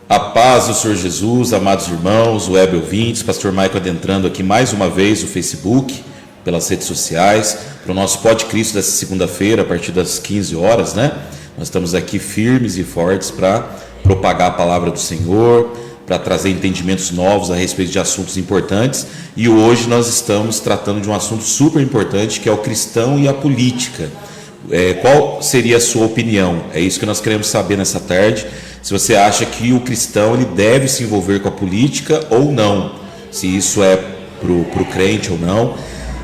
A paz do Senhor Jesus, amados irmãos, web ouvintes, pastor Maico adentrando aqui mais uma vez o Facebook, pelas redes sociais, para o nosso Pod Cristo dessa segunda-feira, a partir das 15 horas, né? Nós estamos aqui firmes e fortes para propagar a palavra do Senhor, para trazer entendimentos novos a respeito de assuntos importantes, e hoje nós estamos tratando de um assunto super importante, que é o cristão e a política. Qual seria a sua opinião? É isso que nós queremos saber nessa tarde. Se você acha que o cristão ele deve se envolver com a política ou não, se isso é para o crente ou não.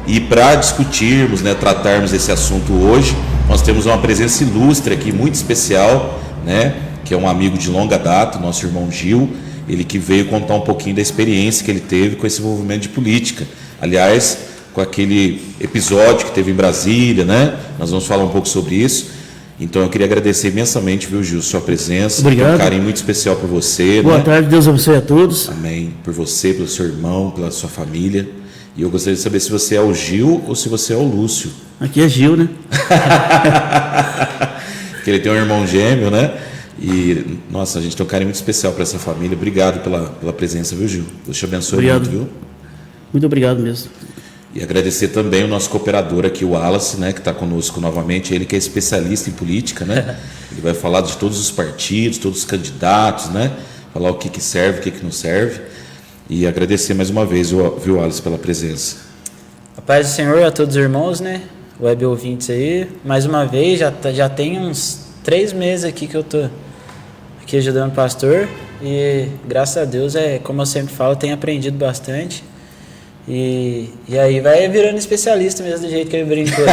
E para discutirmos, né, tratarmos esse assunto hoje, nós temos uma presença ilustre aqui, muito especial, né, que é um amigo de longa data, nosso irmão Gil, ele que veio contar um pouquinho da experiência que ele teve com esse envolvimento de política. Aliás, com aquele episódio que teve em Brasília, né, nós vamos falar um pouco sobre isso. Então eu queria agradecer imensamente, viu, Gil, sua presença. Obrigado. Um carinho muito especial por você. Boa né? tarde, Deus abençoe a todos. Amém. Por você, pelo seu irmão, pela sua família. E eu gostaria de saber se você é o Gil ou se você é o Lúcio. Aqui é Gil, né? Porque ele tem um irmão gêmeo, né? E, nossa, a gente tem um carinho muito especial para essa família. Obrigado pela presença, viu, Gil? Deus te abençoe. Obrigado. Muito, viu? Muito obrigado mesmo. E agradecer também o nosso cooperador aqui, o Wallace, né, que está conosco novamente, ele que é especialista em política, né? Ele vai falar de todos os partidos, todos os candidatos, né? Falar o que serve, o que não serve. E agradecer mais uma vez, viu, Wallace, pela presença. A paz do Senhor a todos os irmãos, né? Web ouvintes aí. Mais uma vez, já tem uns 3 meses aqui que eu tô aqui ajudando o pastor. E graças a Deus, como eu sempre falo, tenho aprendido bastante. E aí vai virando especialista mesmo, do jeito que ele brincou.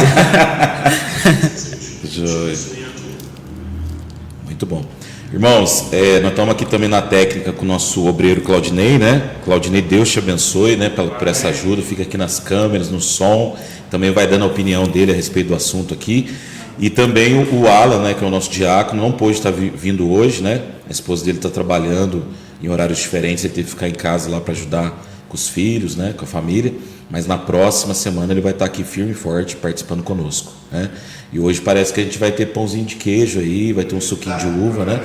Muito bom. Irmãos, nós estamos aqui também na técnica com o nosso obreiro Claudinei, né? Claudinei, Deus te abençoe, né, por essa ajuda. Fica aqui nas câmeras, no som. Também vai dando a opinião dele a respeito do assunto aqui. E também o Alan, né, que é o nosso diácono, não pôde estar vindo hoje, né? A esposa dele está trabalhando em horários diferentes, ele teve que ficar em casa lá para ajudar com os filhos, né, com a família, mas na próxima semana ele vai estar aqui firme e forte participando conosco, né? E hoje parece que a gente vai ter pãozinho de queijo aí, vai ter um suquinho de uva, né?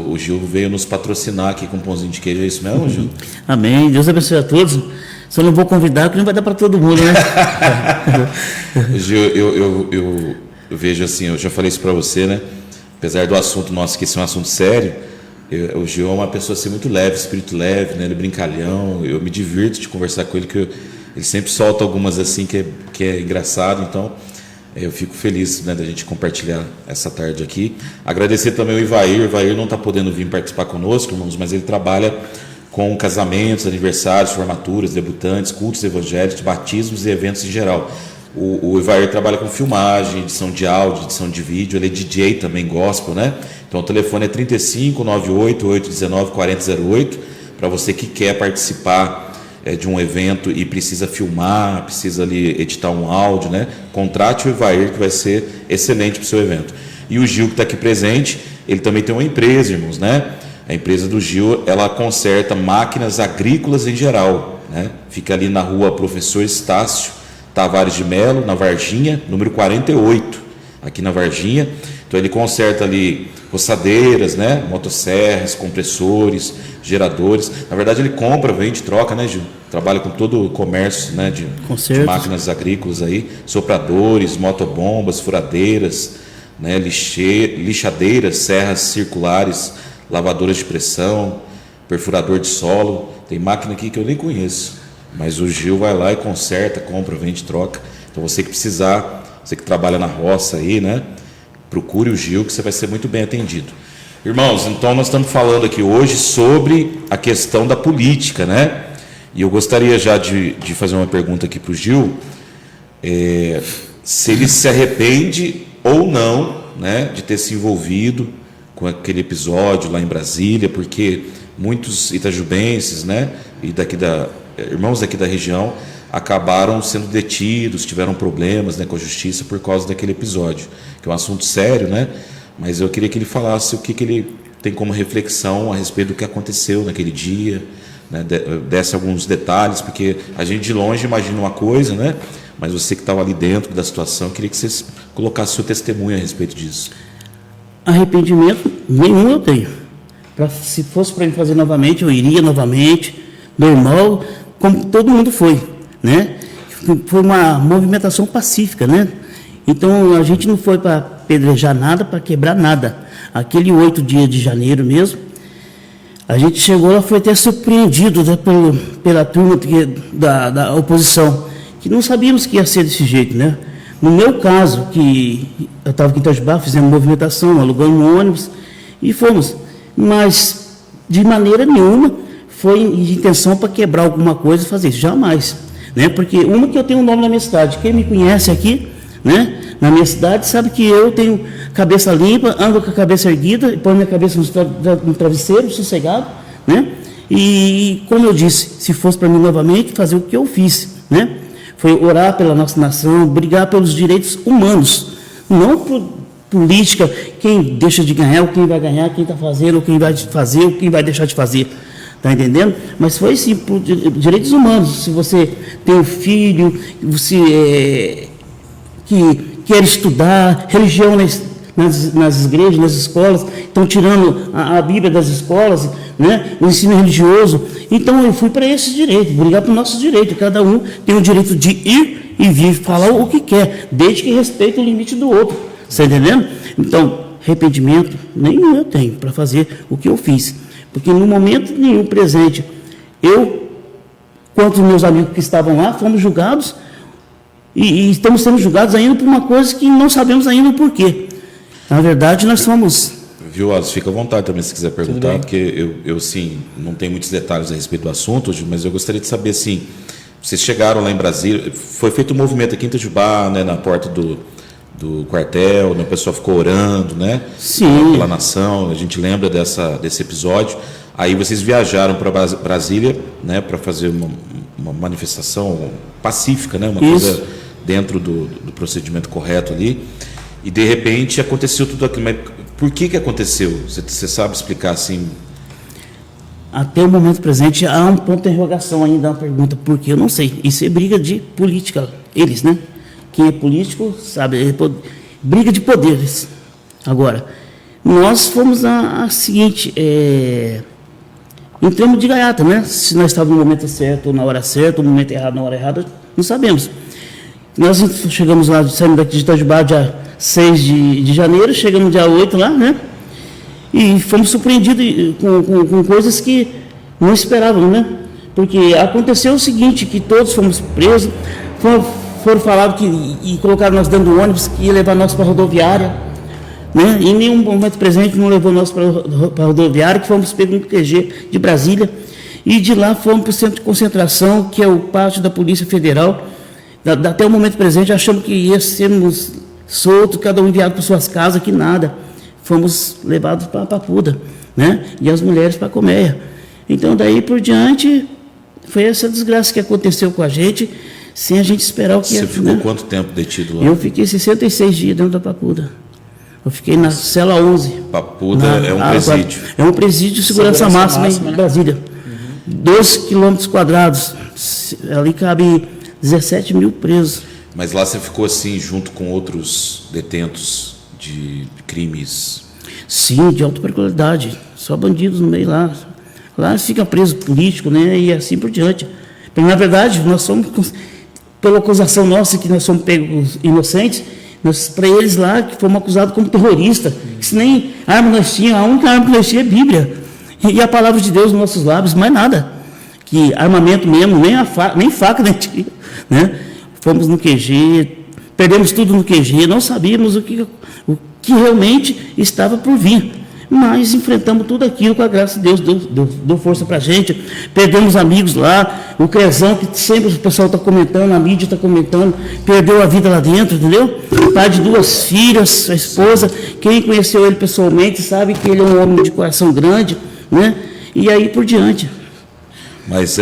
O Gil veio nos patrocinar aqui com pãozinho de queijo, é isso mesmo, Gil? Amém, Deus abençoe a todos. Só não vou convidar porque não vai dar para todo mundo, né? Gil, eu vejo assim, eu já falei isso para você, né? Apesar do assunto nosso aqui ser um assunto sério, o Gil é uma pessoa assim, muito leve, espírito leve, né? Ele é brincalhão, eu me divirto de conversar com ele, que ele sempre solta algumas assim que é engraçado, então eu fico feliz, né, da gente compartilhar essa tarde aqui. Agradecer também o Ivair não está podendo vir participar conosco, irmãos, mas ele trabalha com casamentos, aniversários, formaturas, debutantes, cultos evangélicos, batismos e eventos em geral. O Ivair trabalha com filmagem, edição de áudio, edição de vídeo, ele é DJ também, gospel, né? Então o telefone é 3598-819-4008, para você que quer participar de um evento e precisa filmar, precisa ali editar um áudio, né? Contrate o Ivair, que vai ser excelente para o seu evento. E o Gil, que está aqui presente, ele também tem uma empresa, irmãos, né? A empresa do Gil, ela conserta máquinas agrícolas em geral, né? Fica ali na rua Professor Estácio Tavares de Melo, na Varginha, número 48, aqui na Varginha. Então ele conserta ali roçadeiras, né, motosserras, compressores, geradores. Na verdade ele compra, vende, troca, né, Gil? Trabalha com todo o comércio, né, de máquinas agrícolas aí, sopradores, motobombas, furadeiras, né, lixadeiras, serras circulares, lavadoras de pressão, perfurador de solo. Tem máquina aqui que eu nem conheço. Mas o Gil vai lá e conserta, compra, vende, troca. Então você que precisar, você que trabalha na roça aí, né? Procure o Gil que você vai ser muito bem atendido. Irmãos, então nós estamos falando aqui hoje sobre a questão da política, né? E eu gostaria já de fazer uma pergunta aqui para o Gil. Se ele se arrepende ou não, né? De ter se envolvido com aquele episódio lá em Brasília, porque muitos itajubenses, né? E irmãos daqui da região acabaram sendo detidos, tiveram problemas, né, com a justiça por causa daquele episódio, que é um assunto sério, né? Mas eu queria que ele falasse o que ele tem como reflexão a respeito do que aconteceu naquele dia, né? Desse alguns detalhes, porque a gente de longe imagina uma coisa, né? Mas você que estava ali dentro da situação, eu queria que você colocasse seu testemunho a respeito disso. Arrependimento nenhum eu tenho. Se fosse para mim fazer novamente, eu iria novamente, normal, como todo mundo foi, né? Foi uma movimentação pacífica, né? Então, a gente não foi para apedrejar nada, para quebrar nada. Aquele 8 dias de janeiro mesmo, a gente chegou lá, foi até surpreendido, né, pela turma da oposição, que não sabíamos que ia ser desse jeito, né? No meu caso, que eu estava aqui em Itajubá, fizemos movimentação, alugamos um ônibus e fomos. Mas, de maneira nenhuma, foi de intenção para quebrar alguma coisa e fazer isso. Jamais. Né? Porque uma que eu tenho um nome na minha cidade. Quem me conhece aqui, né, na minha cidade, sabe que eu tenho cabeça limpa, ando com a cabeça erguida, põe minha cabeça no travesseiro, sossegado. Né? E, como eu disse, se fosse para mim novamente, fazer o que eu fiz. Né? Foi orar pela nossa nação, brigar pelos direitos humanos. Não por política, quem deixa de ganhar, ou quem vai ganhar, quem está fazendo, ou quem vai fazer, ou quem vai deixar de fazer. Está entendendo? Mas foi sim por direitos humanos. Se você tem um filho, você que quer estudar, religião nas igrejas, nas escolas, estão tirando a Bíblia das escolas, né? O ensino religioso. Então eu fui para esses direitos, brigar para os nossos direitos. Cada um tem o direito de ir e vir, falar o que quer, desde que respeite o limite do outro. Está entendendo? Então, arrependimento nenhum eu tenho para fazer o que eu fiz. Porque no momento nenhum presente, eu, quanto os meus amigos que estavam lá, fomos julgados e estamos sendo julgados ainda por uma coisa que não sabemos ainda o porquê. Na verdade, nós somos... Viu, Alisson? Fica à vontade também se quiser perguntar, porque eu sim, não tenho muitos detalhes a respeito do assunto, mas eu gostaria de saber, assim, vocês chegaram lá em Brasília, foi feito um movimento aqui em Itajubá, né, na porta do quartel, né, o pessoal ficou orando, né? Sim. Pela nação, a gente lembra desse episódio. Aí vocês viajaram para Brasília, né, para fazer uma manifestação pacífica, né, uma Isso. coisa dentro do procedimento correto ali. E de repente aconteceu tudo aquilo. Mas por que aconteceu? Você sabe explicar assim? Até o momento presente há um ponto de interrogação ainda, uma pergunta, porque eu não sei. Isso é briga de política, eles, né? Quem é político sabe, briga de poderes. Agora, nós fomos a seguinte, entramos de gaiata, né? Se nós estávamos no momento certo, na hora certa, no momento errado, na hora errada, não sabemos. Nós chegamos lá, saímos daqui de Itajubá dia 6 de janeiro, chegamos dia 8 lá, né? E fomos surpreendidos com coisas que não esperávamos, né? Porque aconteceu o seguinte, que todos fomos presos, foram falados e colocaram nós dentro do ônibus que ia levar nós para a rodoviária, né? Em nenhum momento presente não levou nós para a rodoviária, que fomos pegos no QG de Brasília, e de lá fomos para o centro de concentração, que é o pátio da Polícia Federal. Até o momento presente achamos que ia sermos soltos, cada um enviado para suas casas, que nada. Fomos levados para a Papuda, né? E as mulheres para a colmeia. Então, daí por diante, foi essa desgraça que aconteceu com a gente, sem a gente esperar o que ia. Você ficou, né? Quanto tempo detido lá? Eu fiquei 66 dias dentro da Papuda. Eu fiquei na cela 11. Papuda é um presídio. É um presídio de segurança máxima em né? Brasília. 12 quilômetros quadrados. Ali cabe 17 mil presos. Mas lá você ficou assim, junto com outros detentos de crimes? Sim, de alta periculosidade. Só bandidos no meio lá. Lá fica preso político, né? E assim por diante. Porque, na verdade, nós somos, pela acusação nossa, que nós somos pegos inocentes, para eles lá, que fomos acusados como terrorista, que se nem arma nós tínhamos, a única arma que nós tínhamos é a Bíblia. E a palavra de Deus nos nossos lábios, mais nada. Que armamento mesmo, nem faca nem tinha, né? Fomos no QG, perdemos tudo no QG, não sabíamos o que realmente estava por vir. Mas enfrentamos tudo aquilo com a graça de Deus, deu força para a gente. Perdemos amigos lá, o Crezão, que sempre o pessoal está comentando, a mídia está comentando, perdeu a vida lá dentro, entendeu? Pai de 2 filhas, a esposa, quem conheceu ele pessoalmente sabe que ele é um homem de coração grande, né? E aí por diante. Mas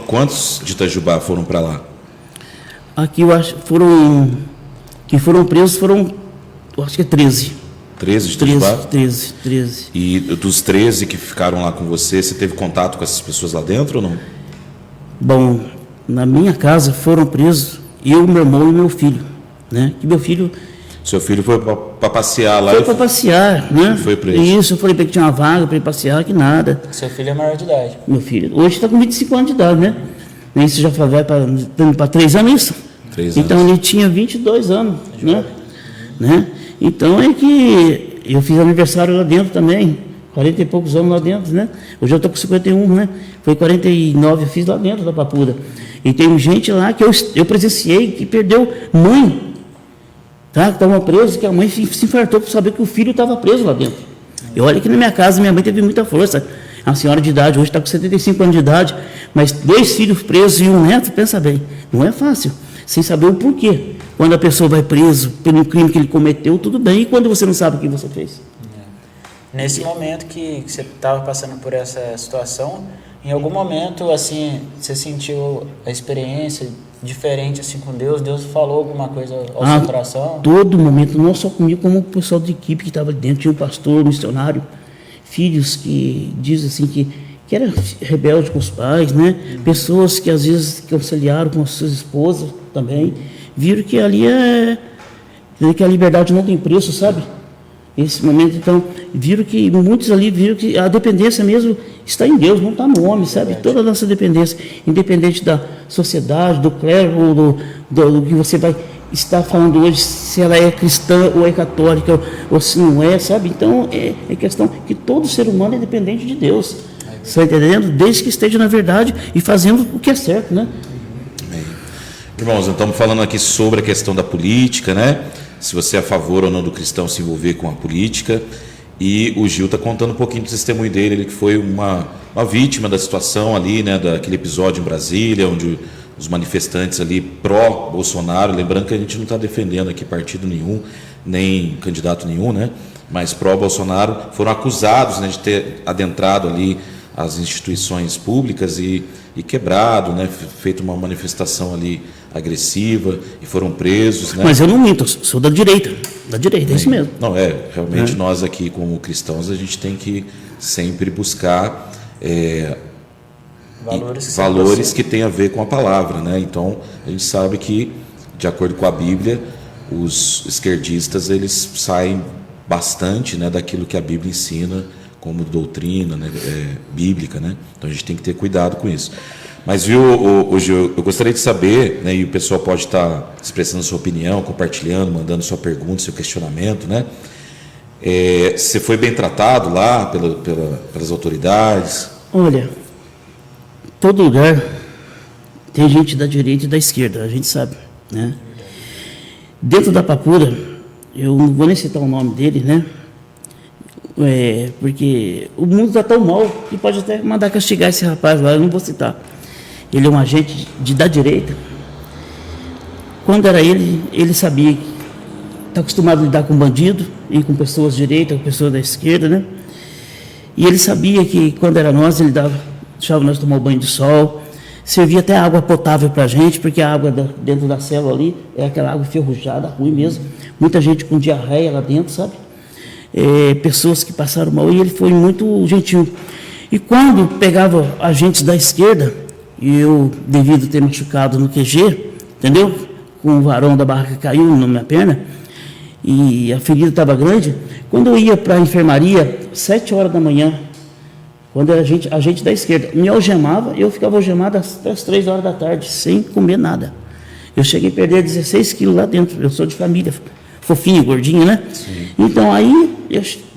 quantos de Itajubá foram para lá? Aqui eu acho que foram presos, eu acho que é 13. 13 de Itajubá? 13. E dos 13 que ficaram lá com você teve contato com essas pessoas lá dentro ou não? Bom, na minha casa foram presos eu, meu irmão e meu filho, né? Que meu filho Seu filho foi para passear lá? Foi para passear, né? Foi preso. Isso, eu falei para ele que tinha uma vaga para ir passear, que nada. Seu filho é maior de idade. Meu filho, hoje está com 25 anos de idade, né? Isso já vai para 3 anos isso. 3 anos. Então ele tinha 22 anos, né? Então é que eu fiz aniversário lá dentro também, 40 e poucos anos lá dentro, né? Hoje eu estou com 51, né? Foi 49, eu fiz lá dentro da Papuda. E tem gente lá que eu presenciei que perdeu mãe, tá? Que estavam presos, que a mãe se infartou por saber que o filho estava preso lá dentro. E olha que na minha casa, minha mãe teve muita força. A senhora de idade, hoje está com 75 anos de idade, mas 2 filhos presos e 1 neto, pensa bem, não é fácil, sem saber o porquê. Quando a pessoa vai preso pelo crime que ele cometeu, tudo bem, e quando você não sabe o que você fez? Nesse momento que você estava passando por essa situação, em algum momento, assim, você sentiu a experiência diferente assim com Deus? Deus falou alguma coisa ao seu coração? Todo momento, não só comigo, como o pessoal de equipe que estava dentro, tinha um pastor, um missionário, filhos que diz assim que era rebelde com os pais, né? Pessoas que às vezes conciliaram com as suas esposas também, viram que ali que a liberdade não tem preço, sabe? Esse momento, então, muitos ali viram que a dependência mesmo está em Deus, não está no homem, sabe? Toda a nossa dependência, independente da sociedade, do clero, do que você vai estar falando hoje, se ela é cristã ou é católica, ou se não é, sabe? Então, é questão que todo ser humano é dependente de Deus, está entendendo? Desde que esteja na verdade e fazendo o que é certo, né? Irmãos, estamos falando aqui sobre a questão da política, né? Se você é a favor ou não do cristão se envolver com a política. E o Gil está contando um pouquinho do testemunho dele, ele que foi uma vítima da situação ali, né? Daquele episódio em Brasília, onde os manifestantes ali pró-Bolsonaro, lembrando que a gente não está defendendo aqui partido nenhum, nem candidato nenhum, né? Mas pró-Bolsonaro, foram acusados, né, de ter adentrado ali as instituições públicas e quebrado, né, feito uma manifestação ali agressiva e foram presos, né? Mas eu não minto, sou da direita, é isso mesmo. Não, realmente nós aqui como cristãos a gente tem que sempre buscar valores que têm a ver com a palavra, né? Então a gente sabe que, de acordo com a Bíblia, os esquerdistas eles saem bastante, né, daquilo que a Bíblia ensina como doutrina, né, bíblica, né? Então a gente tem que ter cuidado com isso. Mas, viu, hoje eu gostaria de saber, né, e o pessoal pode estar expressando sua opinião, compartilhando, mandando sua pergunta, seu questionamento, né? Você foi bem tratado lá pelas autoridades? Olha, todo lugar tem gente da direita e da esquerda, a gente sabe, né? Dentro da Papuda, eu não vou nem citar o nome dele, né? Porque o mundo está tão mal que pode até mandar castigar esse rapaz lá, eu não vou citar. Ele é um agente da direita. Quando era ele sabia que está acostumado a lidar com bandido e com pessoas de direita, com pessoas da esquerda, né? E ele sabia que quando era nós, ele deixava nós tomar banho de sol, servia até água potável para a gente, porque a água dentro da célula ali é aquela água enferrujada, ruim mesmo. Muita gente com diarreia lá dentro, sabe? Pessoas que passaram mal, e ele foi muito gentil. E quando pegava agentes da esquerda, e eu, devido a ter machucado no QG, entendeu? Com o varão da barraca caiu na minha perna, e a ferida estava grande. Quando eu ia para a enfermaria, 7 horas da manhã, quando era agente da esquerda, me algemava, eu ficava algemado até as 3 horas da tarde, sem comer nada. Eu cheguei a perder 16 quilos lá dentro, eu sou de família, fofinho, gordinho, né? Sim. Então aí,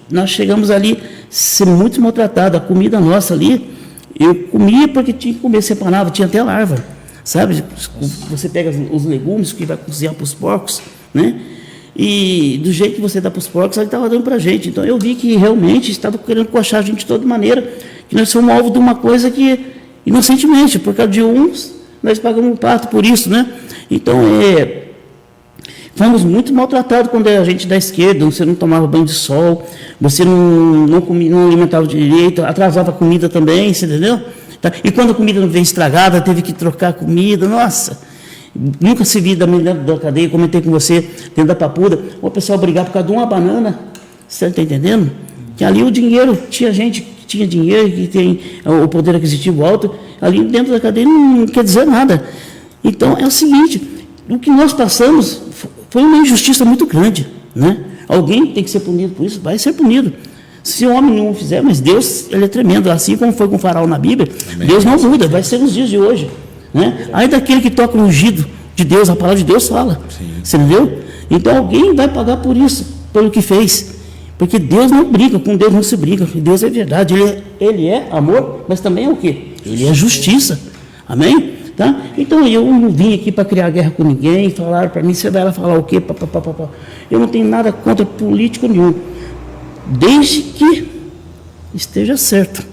nós chegamos ali, ser muito maltratado, a comida nossa ali, eu comia porque tinha que comer, separava, tinha até larva, sabe? Você pega os legumes que vai cozinhar para os porcos, né? E do jeito que você dá para os porcos, ele estava dando para a gente. Então eu vi que realmente estava querendo coxar a gente de toda maneira, que nós somos alvo de uma coisa que, inocentemente, por causa de uns, nós pagamos um pato por isso, né? Então, fomos muito maltratados quando era gente da esquerda, você não tomava banho de sol, você não comia, não alimentava direito, atrasava a comida também, você entendeu? Tá? E quando a comida não veio estragada, teve que trocar a comida, nossa, nunca se vi dentro da cadeia, comentei com você, dentro da Papuda, o pessoal brigar por causa de uma banana, você está entendendo? Que ali o dinheiro, tinha gente que tinha dinheiro, que tem o poder aquisitivo alto, ali dentro da cadeia não quer dizer nada. Então é o seguinte, o que nós passamos foi uma injustiça muito grande, né? Alguém tem que ser punido por isso, vai ser punido. Se o homem não fizer, mas Deus, ele é tremendo, assim como foi com o faraó na Bíblia. Amém. Deus não muda, vai ser nos dias de hoje, né? Aí daquele que toca o ungido de Deus, a palavra de Deus fala. Sim. Você entendeu? Então alguém vai pagar por isso, pelo que fez. Porque Deus não briga, com Deus não se briga. Deus é verdade, ele é amor, mas também é o quê? Ele é justiça. Amém? Tá? Então eu não vim aqui para criar guerra com ninguém, falaram para mim, você vai lá falar o quê? Eu não tenho nada contra político nenhum, desde que esteja certo.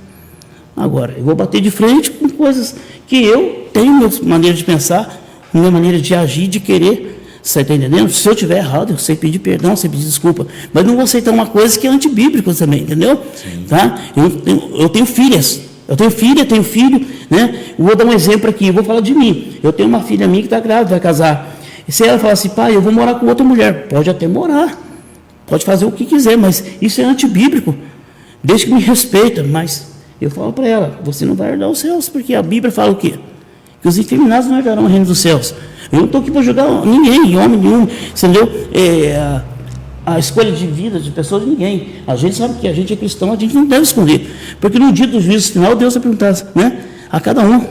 Agora, eu vou bater de frente com coisas que eu tenho minha maneira de pensar, minha maneira de agir, de querer. Você está entendendo? Se eu estiver errado, eu sei pedir perdão, sei pedir desculpa. Mas não vou aceitar uma coisa que é antibíblica também, entendeu? Tá? Eu tenho filhas. Eu tenho filha, tenho filho, né? Eu vou dar um exemplo aqui, eu vou falar de mim. Eu tenho uma filha minha que está grávida, vai casar. E se ela falar assim, pai, eu vou morar com outra mulher, pode até morar. Pode fazer o que quiser, mas isso é antibíblico. Desde que me respeita, mas eu falo para ela, você não vai herdar os céus, porque a Bíblia fala o quê? Que os efeminados não herdarão o reino dos céus. Eu não estou aqui para julgar ninguém, homem nenhum, entendeu? A escolha de vida de pessoas de ninguém. A gente sabe que a gente é cristão, a gente não deve esconder. Porque no dia do juízo final, Deus vai perguntar, né? A cada um.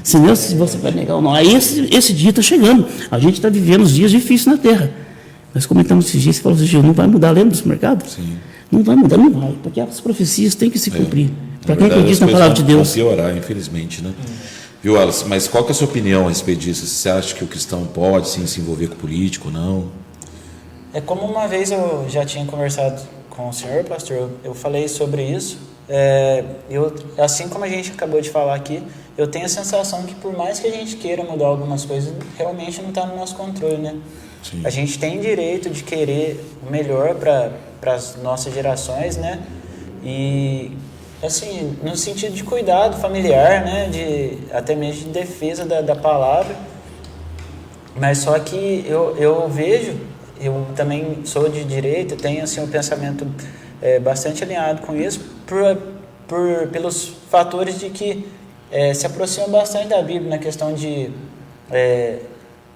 Senão, se você vai negar ou não. Aí esse dia está chegando. A gente está vivendo os dias difíceis na terra. Nós comentamos esses dias, você falou assim, não vai mudar, lembra dos mercados? Sim. Não vai mudar, não vai. Porque as profecias têm que se cumprir. Para quem acredita na palavra de Deus. Vão piorar, infelizmente, né? Viu, Alice? Mas qual que é a sua opinião a respeito disso? Você acha que o cristão pode, sim, se envolver com político ou não? É como uma vez eu já tinha conversado com o senhor, pastor, eu falei sobre isso. Assim como a gente acabou de falar aqui, eu tenho a sensação que por mais que a gente queira mudar algumas coisas, realmente não está no nosso controle, né? Sim. A gente tem direito de querer o melhor para as nossas gerações, né? E, assim, no sentido de cuidado familiar, né? Até mesmo de defesa da palavra. Mas só que eu vejo, eu também sou de direita, tenho assim, um pensamento bastante alinhado com isso, pelos fatores de que se aproxima bastante da Bíblia na questão de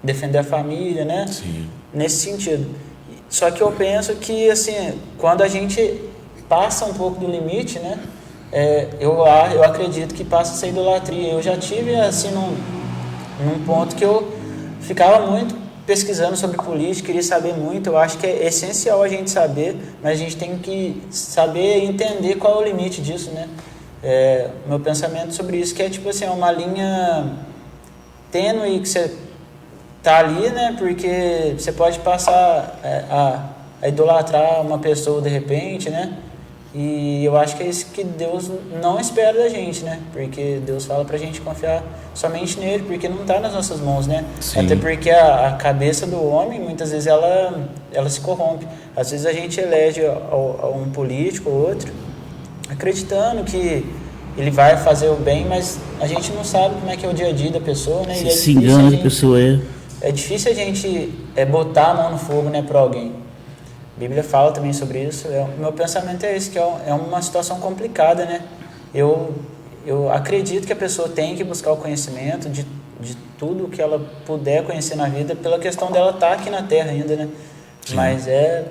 defender a família, né? Sim. Nesse sentido. Só que eu penso que, assim, quando a gente passa um pouco do limite, né? Eu acredito que passa a ser idolatria. Eu já tive, assim, num ponto que eu ficava muito pesquisando sobre política, queria saber muito. Eu acho que é essencial a gente saber, mas a gente tem que saber entender qual é o limite disso, né? Meu pensamento sobre isso, que é tipo assim, uma linha tênue que você tá ali, né? Porque você pode passar a idolatrar uma pessoa de repente, né? E eu acho que é isso que Deus não espera da gente, né? Porque Deus fala pra gente confiar somente nele, porque não tá nas nossas mãos, né? Sim. Até porque a cabeça do homem, muitas vezes, ela se corrompe. Às vezes a gente elege um político ou outro, acreditando que ele vai fazer o bem, mas a gente não sabe como é que é o dia a dia da pessoa, né? Se engana a pessoa É difícil a gente botar a mão no fogo, né, para alguém. A Bíblia fala também sobre isso. O meu pensamento é esse, que é uma situação complicada, né? Eu acredito que a pessoa tem que buscar o conhecimento de tudo que ela puder conhecer na vida, pela questão dela estar aqui na Terra ainda, né? Sim. Mas é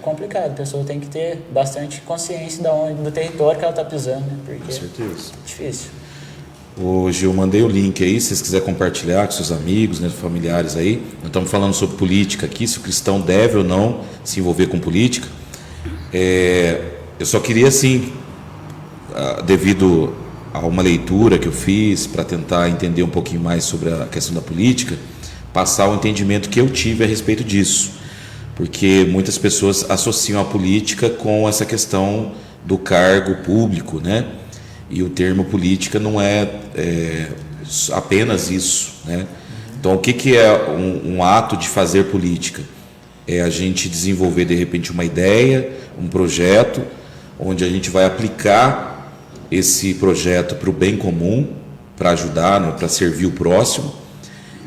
complicado. A pessoa tem que ter bastante consciência do território que ela está pisando, né? Porque com certeza. É difícil. Ô Gil, mandei o link aí, se vocês quiserem compartilhar com seus amigos, né, familiares aí. Nós estamos falando sobre política aqui, se o cristão deve ou não se envolver com política. Eu só queria, assim, devido a uma leitura que eu fiz para tentar entender um pouquinho mais sobre a questão da política, passar o entendimento que eu tive a respeito disso. Porque muitas pessoas associam a política com essa questão do cargo público, né? E o termo política não é apenas isso, né? Então, o que é um ato de fazer política? É a gente desenvolver, de repente, uma ideia, um projeto, onde a gente vai aplicar esse projeto para o bem comum, para ajudar, né, para servir o próximo.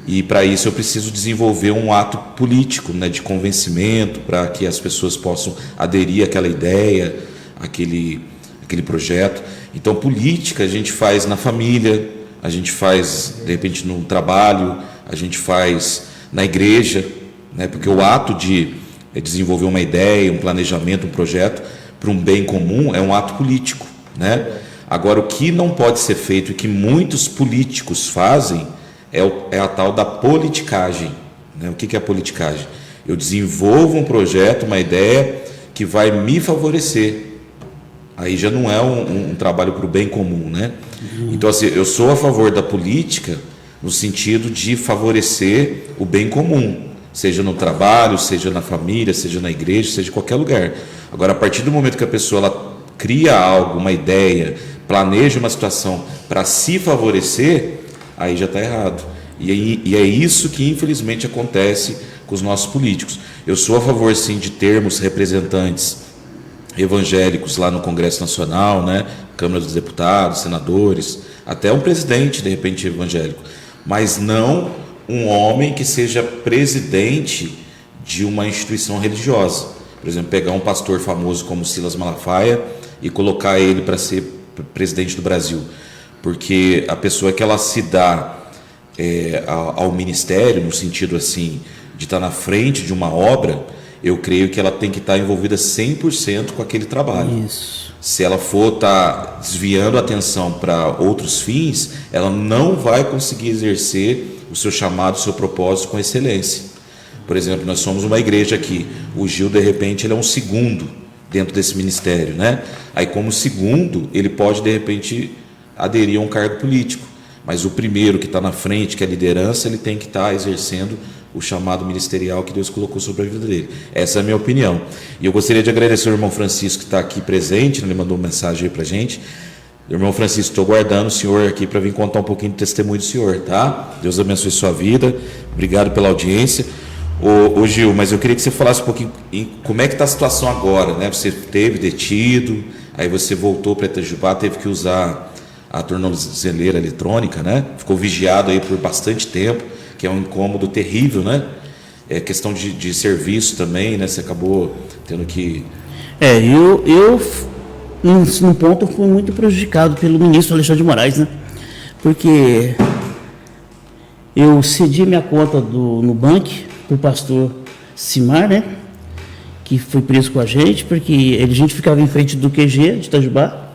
E, para isso, eu preciso desenvolver um ato político, né, de convencimento, para que as pessoas possam aderir àquela ideia, àquele projeto. Então, política a gente faz na família, a gente faz, de repente, no trabalho, a gente faz na igreja, né? Porque o ato de desenvolver uma ideia, um planejamento, um projeto para um bem comum, é um ato político, né? Agora, o que não pode ser feito e que muitos políticos fazem é a tal da politicagem, né? O que é a politicagem? Eu desenvolvo um projeto, uma ideia que vai me favorecer. Aí já não é um trabalho para o bem comum, né? Então, assim, eu sou a favor da política no sentido de favorecer o bem comum, seja no trabalho, seja na família, seja na igreja, seja em qualquer lugar. Agora, a partir do momento que a pessoa ela cria algo, uma ideia, planeja uma situação para se favorecer, aí já está errado. E é isso que, infelizmente, acontece com os nossos políticos. Eu sou a favor, sim, de termos representantes evangélicos lá no Congresso Nacional, né? Câmara dos Deputados, senadores, até um presidente, de repente, evangélico, mas não um homem que seja presidente de uma instituição religiosa. Por exemplo, pegar um pastor famoso como Silas Malafaia e colocar ele para ser presidente do Brasil, porque a pessoa que ela se dá ao ministério, no sentido assim, de estar na frente de uma obra, eu creio que ela tem que estar envolvida 100% com aquele trabalho. Isso. Se ela for estar desviando a atenção para outros fins, ela não vai conseguir exercer o seu chamado, o seu propósito com excelência. Por exemplo, nós somos uma igreja aqui, o Gil, de repente, ele é um segundo dentro desse ministério, né? Aí, como segundo, ele pode, de repente, aderir a um cargo político, mas o primeiro que está na frente, que é a liderança, ele tem que estar exercendo o chamado ministerial que Deus colocou sobre a vida dele. Essa é a minha opinião. E eu gostaria de agradecer ao irmão Francisco que está aqui presente, ele mandou uma mensagem aí para a gente. Irmão Francisco, estou guardando o senhor aqui para vir contar um pouquinho do testemunho do senhor, tá? Deus abençoe sua vida, obrigado pela audiência. Ô Gil, mas eu queria que você falasse um pouquinho como é que está a situação agora, né? Você teve detido, aí você voltou para Itajubá, teve que usar a tornozeleira eletrônica, né? Ficou vigiado aí por bastante tempo, que é um incômodo terrível, né? É questão de serviço também, né? Você acabou tendo que... Eu num ponto, fui muito prejudicado pelo ministro Alexandre de Moraes, né? Porque eu cedi minha conta no Nubank para o pastor Simar, né? Que foi preso com a gente, porque a gente ficava em frente do QG de Itajubá,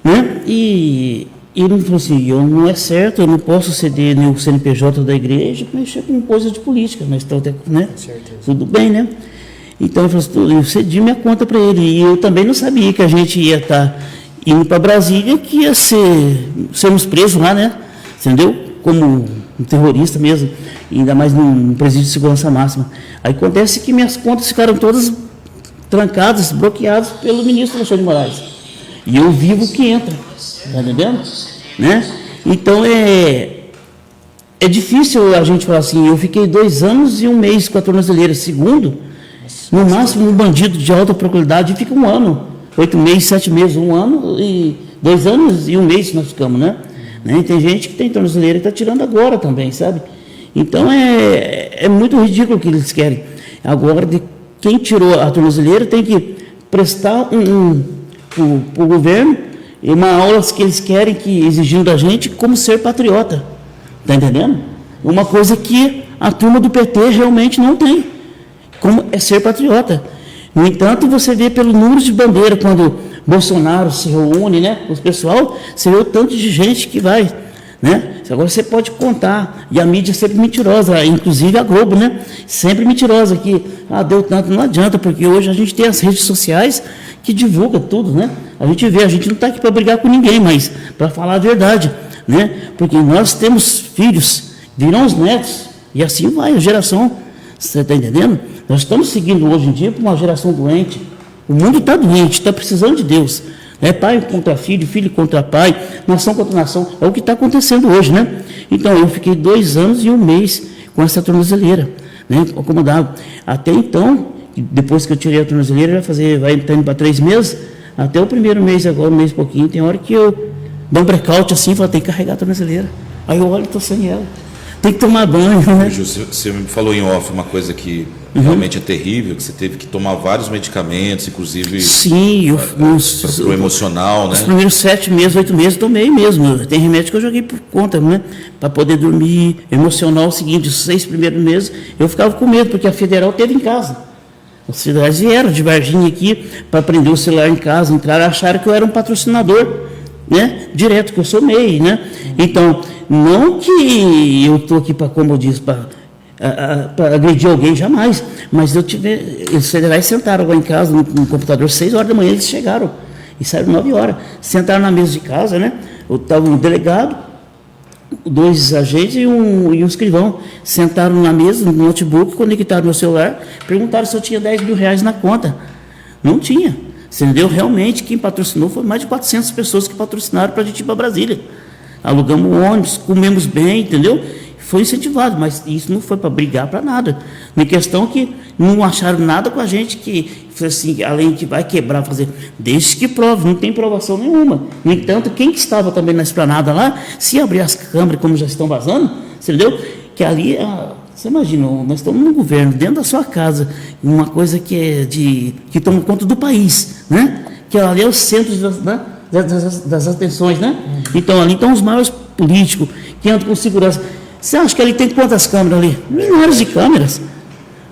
né? E ele falou assim, não é certo, eu não posso ceder no CNPJ da igreja para mexer com coisa de política, mas né? Tudo bem, né? Então eu falei assim, eu cedi minha conta para ele, e eu também não sabia que a gente ia estar indo para Brasília, que ia sermos presos lá, né? Entendeu? Como um terrorista mesmo, ainda mais num presídio de segurança máxima. Aí acontece que minhas contas ficaram todas trancadas, bloqueadas pelo ministro Alexandre de Moraes. E eu vivo o que entra, tá entendendo? Né? Então é difícil a gente falar assim, eu fiquei 2 anos e 1 mês com a tornozeleira. Segundo, no máximo um bandido de alta procurabilidade fica 1 ano, 8 meses, 7 meses, 1 ano e 2 anos e 1 mês nós ficamos, né? E tem gente que tem tornozeleira e está tirando agora também, sabe? Então é muito ridículo o que eles querem. Agora, quem tirou a tornozeleira tem que prestar para o governo uma aula que eles querem, exigindo da gente como ser patriota. Está entendendo? Uma coisa que a turma do PT realmente não tem, como é ser patriota. No entanto, você vê pelo número de bandeira, quando Bolsonaro se reúne, né, com o pessoal, você vê o tanto de gente que vai, né? Agora você pode contar, e a mídia é sempre mentirosa, inclusive a Globo, né? Sempre mentirosa, que deu tanto, não adianta, porque hoje a gente tem as redes sociais que divulgam tudo, né? A gente não está aqui para brigar com ninguém, mas para falar a verdade, né? Porque nós temos filhos, virão os netos, e assim vai a geração, você está entendendo? Nós estamos seguindo hoje em dia para uma geração doente. O mundo está doente, está precisando de Deus. Né? Pai contra filho, filho contra pai, nação contra nação. É o que está acontecendo hoje, né? Então, eu fiquei 2 anos e 1 mês com essa tornozeleira, né? Acomodado. Até então, depois que eu tirei a tornozeleira, vai indo para 3 meses, até o primeiro mês agora, 1 mês e pouquinho, tem hora que eu dou um blackout assim, falo, tem que carregar a tornozeleira. Aí eu olho e estou sem ela. Tem que tomar banho, né? Você me falou em off uma coisa que realmente é terrível, que você teve que tomar vários medicamentos, inclusive sim, para o emocional, né? Os primeiros 7 meses, 8 meses, tomei mesmo. Tem remédio que eu joguei por conta, né? Para poder dormir. Emocional, o seguinte, os 6 primeiros meses, eu ficava com medo, porque a federal teve em casa. Os federais vieram de Varginha aqui para prender o celular em casa, entraram, acharam que eu era um patrocinador, né? Direto, que eu sou MEI, né? Então, não que eu estou aqui para, como eu disse, para agredir alguém, jamais. Mas os federais sentaram lá em casa, no computador, 6 horas da manhã, eles chegaram. E saíram 9 horas. Sentaram na mesa de casa, né? Estava um delegado, 2 agentes e um escrivão. Sentaram na mesa, no notebook, conectaram meu celular, perguntaram se eu tinha 10 mil reais na conta. Não tinha. Você entendeu? Realmente, quem patrocinou foi mais de 400 pessoas que patrocinaram para a gente ir para Brasília. Alugamos um ônibus, comemos bem, entendeu? Foi incentivado, mas isso não foi para brigar para nada. Na questão que não acharam nada com a gente que, assim, além que vai quebrar, fazer, desde que prove, não tem provação nenhuma. No entanto, quem que estava também na esplanada lá, se abrir as câmeras como já estão vazando, você entendeu? Que ali, você imagina, nós estamos no governo, dentro da sua casa, uma coisa que é que toma conta do país, né? Que ali é o centro das atenções, né? Então, ali estão os maiores políticos que andam com segurança. Você acha que ali tem quantas câmeras ali? Milhares de câmeras.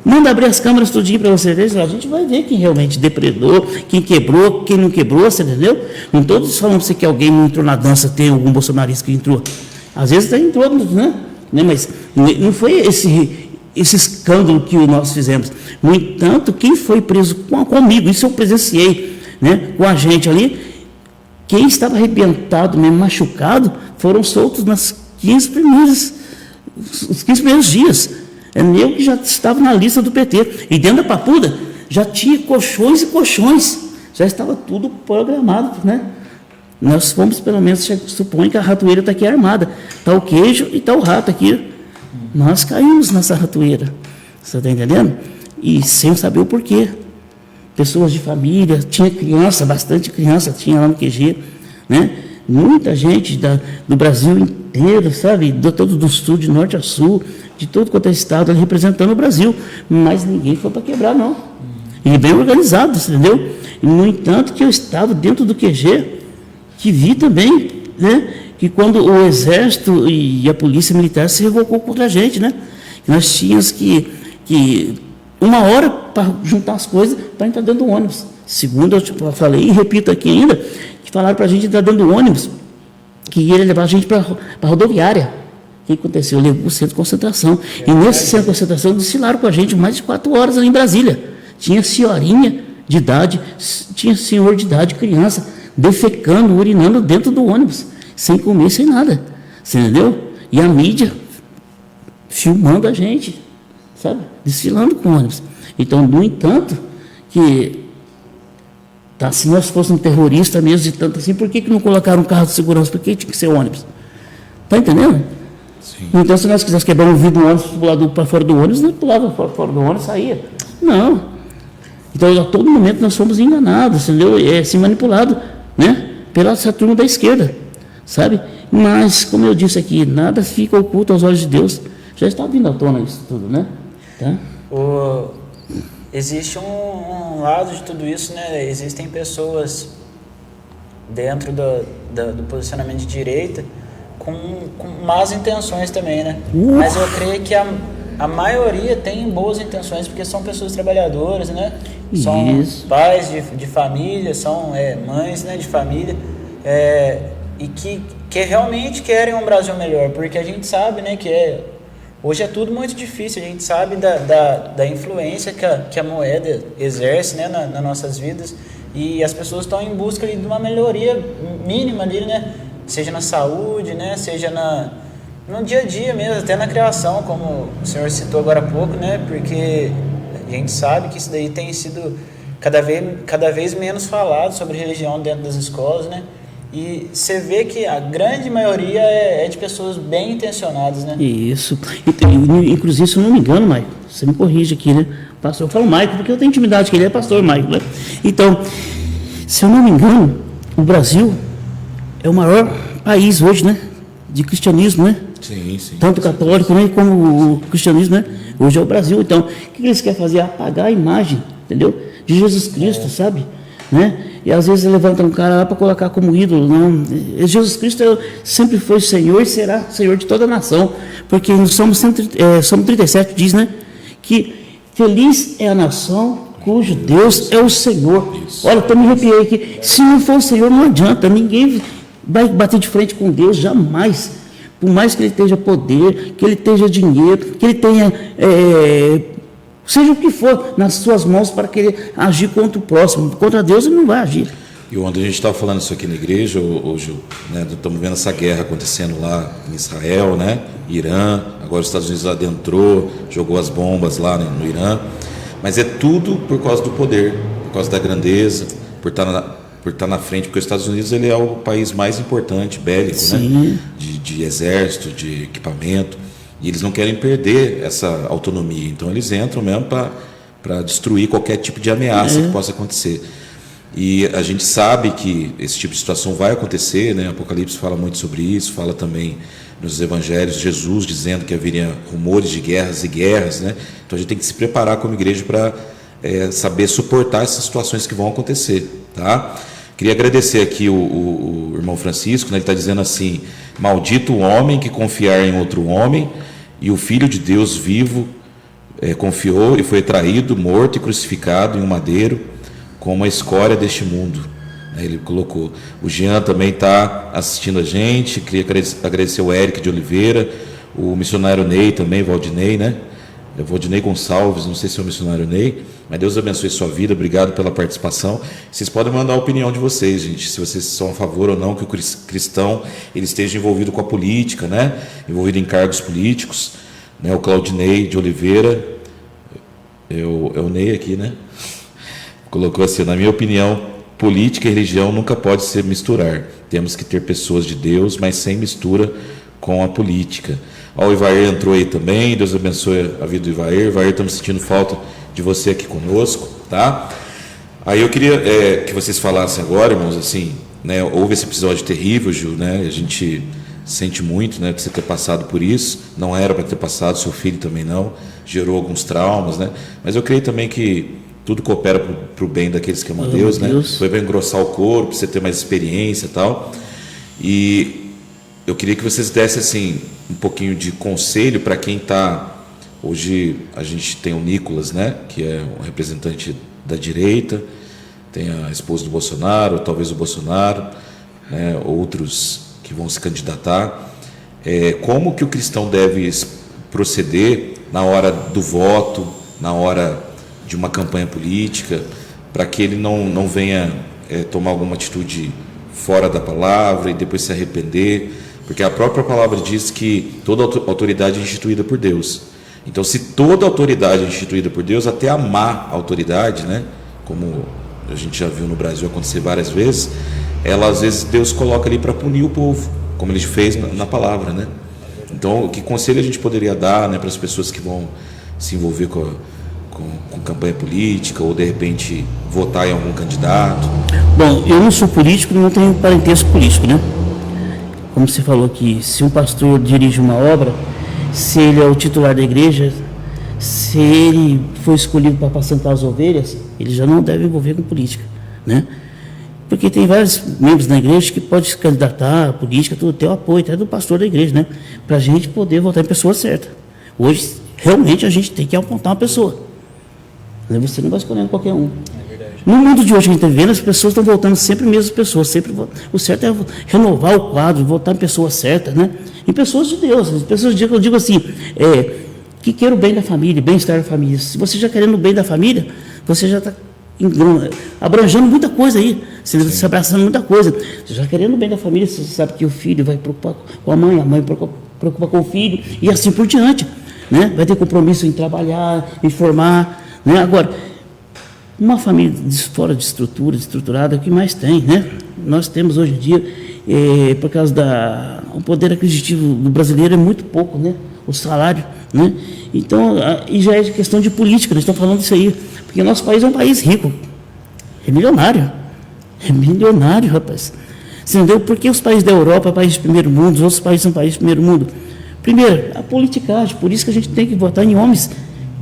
Manda abrir as câmeras tudinho para você ver, a gente vai ver quem realmente depredou, quem quebrou, quem não quebrou, você entendeu? Não todos falam para você que alguém não entrou na dança, tem algum bolsonarista que entrou. Às vezes até entrou, né? Mas não foi esse escândalo que nós fizemos. No entanto, quem foi preso comigo, isso eu presenciei, né? Com a gente ali, quem estava arrebentado, mesmo machucado, foram soltos os 15 primeiros dias. É eu que já estava na lista do PT. E dentro da Papuda já tinha colchões e colchões. Já estava tudo programado, né? Nós fomos, pelo menos, supõe que a ratoeira está aqui armada. Está o queijo e está o rato aqui. Nós caímos nessa ratoeira. Você está entendendo? E sem saber o porquê. Pessoas de família, tinha criança, bastante criança tinha lá no QG, né? Muita gente do Brasil inteiro, sabe? Todo do sul, de norte a sul, de todo quanto é estado, representando o Brasil. Mas ninguém foi para quebrar, não. E bem organizado, entendeu? E, no entanto, que eu estava dentro do QG, que vi também, né? Que quando o Exército e a Polícia Militar se revoltou contra a gente, né? Nós tínhamos que 1 hora para juntar as coisas para entrar dentro do ônibus. Segundo, eu falei e repito aqui ainda, que falaram para a gente entrar dentro do ônibus, que ia levar a gente para a rodoviária. O que aconteceu? Levou o centro de concentração. E nesse centro de concentração desfilaram com a gente mais de 4 horas ali em Brasília. Tinha senhorinha de idade, tinha senhor de idade, criança, defecando, urinando dentro do ônibus, sem comer, sem nada. Você entendeu? E a mídia filmando a gente, sabe? Desfilando com o ônibus. Então, no entanto, que se nós fôssemos um terrorista mesmo de tanto assim, por que não colocaram um carro de segurança? Por que tinha que ser ônibus? Está entendendo? Sim. Então, se nós quiséssemos quebrar um vidro do ônibus, pular para fora do ônibus, nós pulava fora do ônibus e saía. Não. Então, a todo momento nós fomos enganados, entendeu? Assim, manipulados, né? Pela essa turma da esquerda, sabe? Mas, como eu disse aqui, nada fica oculto aos olhos de Deus. Já está vindo à tona isso tudo, né? Tá? Existe um lado de tudo isso, né? Existem pessoas dentro do posicionamento de direita com más intenções também, né? Mas eu creio que a maioria tem boas intenções, porque são pessoas trabalhadoras, né? São pais de família, são mães, né, de família, e que realmente querem um Brasil melhor, porque a gente sabe, né, hoje é tudo muito difícil, a gente sabe da influência que a moeda exerce, né, nas nossas vidas, e as pessoas estão em busca ali, de uma melhoria mínima ali, né, seja na saúde, né, seja no dia a dia mesmo, até na criação, como o senhor citou agora há pouco, né, porque a gente sabe que isso daí tem sido cada vez menos falado sobre religião dentro das escolas, né, e você vê que a grande maioria é de pessoas bem intencionadas, né? Isso. Inclusive, se eu não me engano, Maico, você me corrige aqui, né? Pastor, eu falo Maico porque eu tenho intimidade com ele, é pastor Maico, né? Então, se eu não me engano, o Brasil é o maior país hoje, né? De cristianismo, né? Sim, sim. Tanto católico, né? Como o cristianismo, né? Hoje é o Brasil. Então, o que eles querem fazer? Apagar a imagem, entendeu? De Jesus Cristo, sabe? Né? E às vezes levanta um cara lá para colocar como ídolo. Não. Jesus Cristo sempre foi Senhor e será Senhor de toda a nação, porque no Salmo 37 diz, né, que feliz é a nação cujo Deus é o Senhor. Isso. Olha, eu me arrepiei aqui. Se não for o Senhor, não adianta. Ninguém vai bater de frente com Deus, jamais. Por mais que ele tenha poder, que ele tenha dinheiro, que ele tenha, seja o que for, nas suas mãos para querer agir contra o próximo. Contra Deus ele não vai agir. E ontem a gente estava falando isso aqui na igreja, hoje, né, estamos vendo essa guerra acontecendo lá em Israel, né, Irã, agora os Estados Unidos adentrou, jogou as bombas lá, né, no Irã, mas é tudo por causa do poder, por causa da grandeza, por estar na frente, porque os Estados Unidos ele é o país mais importante, bélico, né, de exército, de equipamento, e eles não querem perder essa autonomia, então eles entram mesmo para destruir qualquer tipo de ameaça que possa acontecer. E a gente sabe que esse tipo de situação vai acontecer, né? Apocalipse fala muito sobre isso, fala também nos evangelhos, Jesus dizendo que haveria rumores de guerras e guerras, né? Então a gente tem que se preparar como igreja para saber suportar essas situações que vão acontecer, tá? Queria agradecer aqui o irmão Francisco, né? Ele está dizendo assim: maldito o homem que confiar em outro homem, e o Filho de Deus vivo confiou e foi traído, morto e crucificado em um madeiro, como a escória deste mundo. Ele colocou. O Jean também está assistindo a gente. Queria agradecer o Eric de Oliveira, o missionário Ney também, Valdinei, né? Valdinei Gonçalves, não sei se é o missionário Ney, mas Deus abençoe sua vida, obrigado pela participação. Vocês podem mandar a opinião de vocês, gente, se vocês são a favor ou não que o cristão ele esteja envolvido com a política, né? Envolvido em cargos políticos, né? O Claudinei de Oliveira, é o Ney aqui, né? Colocou assim: na minha opinião, política e religião nunca pode se misturar. Temos que ter pessoas de Deus, mas sem mistura com a política. Ó, o Ivair entrou aí também, Deus abençoe a vida do Ivair. Ivair, estamos sentindo falta de você aqui conosco, tá? Aí eu queria que vocês falassem agora, irmãos, assim, né? Houve esse episódio terrível, Gil, né? A gente sente muito, né, de você ter passado por isso. Não era para ter passado, seu filho também não. Gerou alguns traumas, né? Mas eu creio também que tudo coopera para o bem daqueles que amam a Deus, né? Foi para engrossar o corpo, para você ter mais experiência e tal. E eu queria que vocês dessem assim, um pouquinho de conselho para quem está... Hoje a gente tem o Nicolas, né? Que é um representante da direita, tem a esposa do Bolsonaro, talvez o Bolsonaro, né? Outros que vão se candidatar. Como que o cristão deve proceder na hora do voto, na hora de uma campanha política, para que ele não venha tomar alguma atitude fora da palavra e depois se arrepender, porque a própria palavra diz que toda autoridade é instituída por Deus. Então, se toda autoridade é instituída por Deus, até a má autoridade, né, como a gente já viu no Brasil acontecer várias vezes, ela às vezes Deus coloca ali para punir o povo, como ele fez na palavra, né? Então, que conselho a gente poderia dar, né, para as pessoas que vão se envolver com campanha política ou de repente votar em algum candidato? Bom, eu não sou político, não tenho parentesco político, né? Como você falou que se um pastor dirige uma obra, se ele é o titular da igreja, se ele foi escolhido para apacentar as ovelhas, ele já não deve envolver com política, né? Porque tem vários membros da igreja que podem se candidatar à política, tudo, ter o apoio até do pastor da igreja, né? Para a gente poder votar em pessoa certa. Hoje, realmente, a gente tem que apontar uma pessoa. Você não vai escolhendo qualquer um. É verdade. No mundo de hoje que a gente está vivendo, as pessoas estão votando sempre as mesmas pessoas. Sempre, o certo é renovar o quadro, votar em pessoas certas, né? Em pessoas de Deus. Pessoas de Deus, eu digo assim, que queiram o bem da família, bem-estar da família. Se você já querendo o bem da família, você já está abrangendo muita coisa aí. Você está se abraçando muita coisa. Você já querendo o bem da família, você sabe que o filho vai preocupar com a mãe preocupa com o filho, e assim por diante, né? Vai ter compromisso em trabalhar, em formar, né? Agora, uma família fora de estruturada, é o que mais tem, né? Nós temos hoje em dia, por causa o poder aquisitivo do brasileiro é muito pouco, né? O salário, né? Então, e já é questão de política, nós estamos falando disso aí, porque o nosso país é um país rico, é milionário, rapaz. Você entendeu? Porque os países da Europa, países de primeiro mundo, os outros países são países de primeiro mundo. Primeiro, a politicagem, por isso que a gente tem que votar em homens,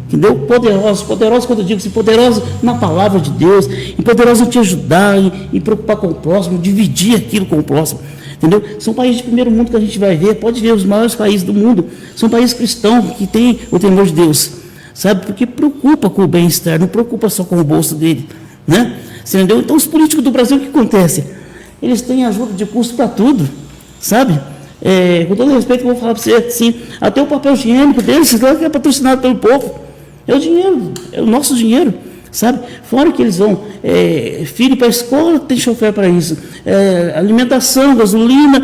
entendeu? Poderosos, quando eu digo assim, poderosos na palavra de Deus, e poderosos em te ajudar, em preocupar com o próximo, dividir aquilo com o próximo, entendeu? São países de primeiro mundo que a gente vai ver, pode ver os maiores países do mundo, são países cristãos que têm o temor de Deus, sabe? Porque preocupa com o bem-estar, não preocupa só com o bolso dele, né? Você entendeu? Então, os políticos do Brasil, o que acontece? Eles têm ajuda de custo para tudo, sabe? Com todo respeito, eu vou falar para você assim, até o papel higiênico deles, que é patrocinado pelo povo. É o dinheiro, é o nosso dinheiro, sabe? Fora que eles vão, filho para a escola, tem chofer para isso, alimentação, gasolina,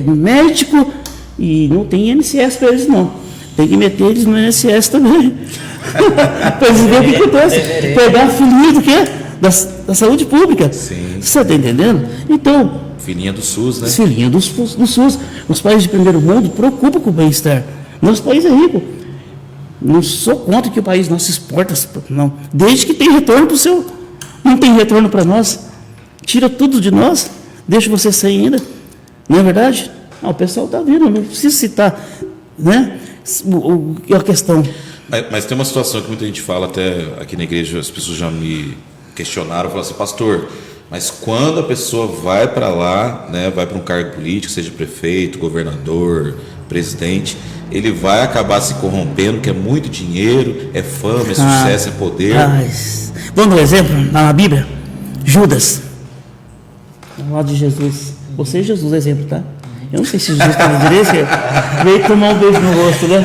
médico, e não tem INSS para eles não. Tem que meter eles no INSS também. Para eles verem o que acontece. Pegar a filhinha do quê? Da saúde pública. Sim. Você está entendendo? Então, Filhinha do SUS, né? filhinha do SUS. Os países de primeiro mundo preocupam com o bem-estar. Nosso país é rico. Não sou contra que o país nosso exporta, não. Desde que tem retorno para o seu. Não tem retorno para nós. Tira tudo de nós. Deixa você sair ainda. Não é verdade? O pessoal está vendo, não precisa citar, né? A questão. Mas tem uma situação que muita gente fala, até aqui na igreja, as pessoas já me questionaram, falaram assim, pastor, mas quando a pessoa vai para lá, né, vai para um cargo político, seja prefeito, governador, presidente, ele vai acabar se corrompendo, que é muito dinheiro, é fama, é sucesso, é poder. Vamos dar um exemplo na Bíblia? Judas, ao lado de Jesus. Você é Jesus, exemplo, tá? Eu não sei se Jesus estava direito, veio tomar um beijo no rosto, né?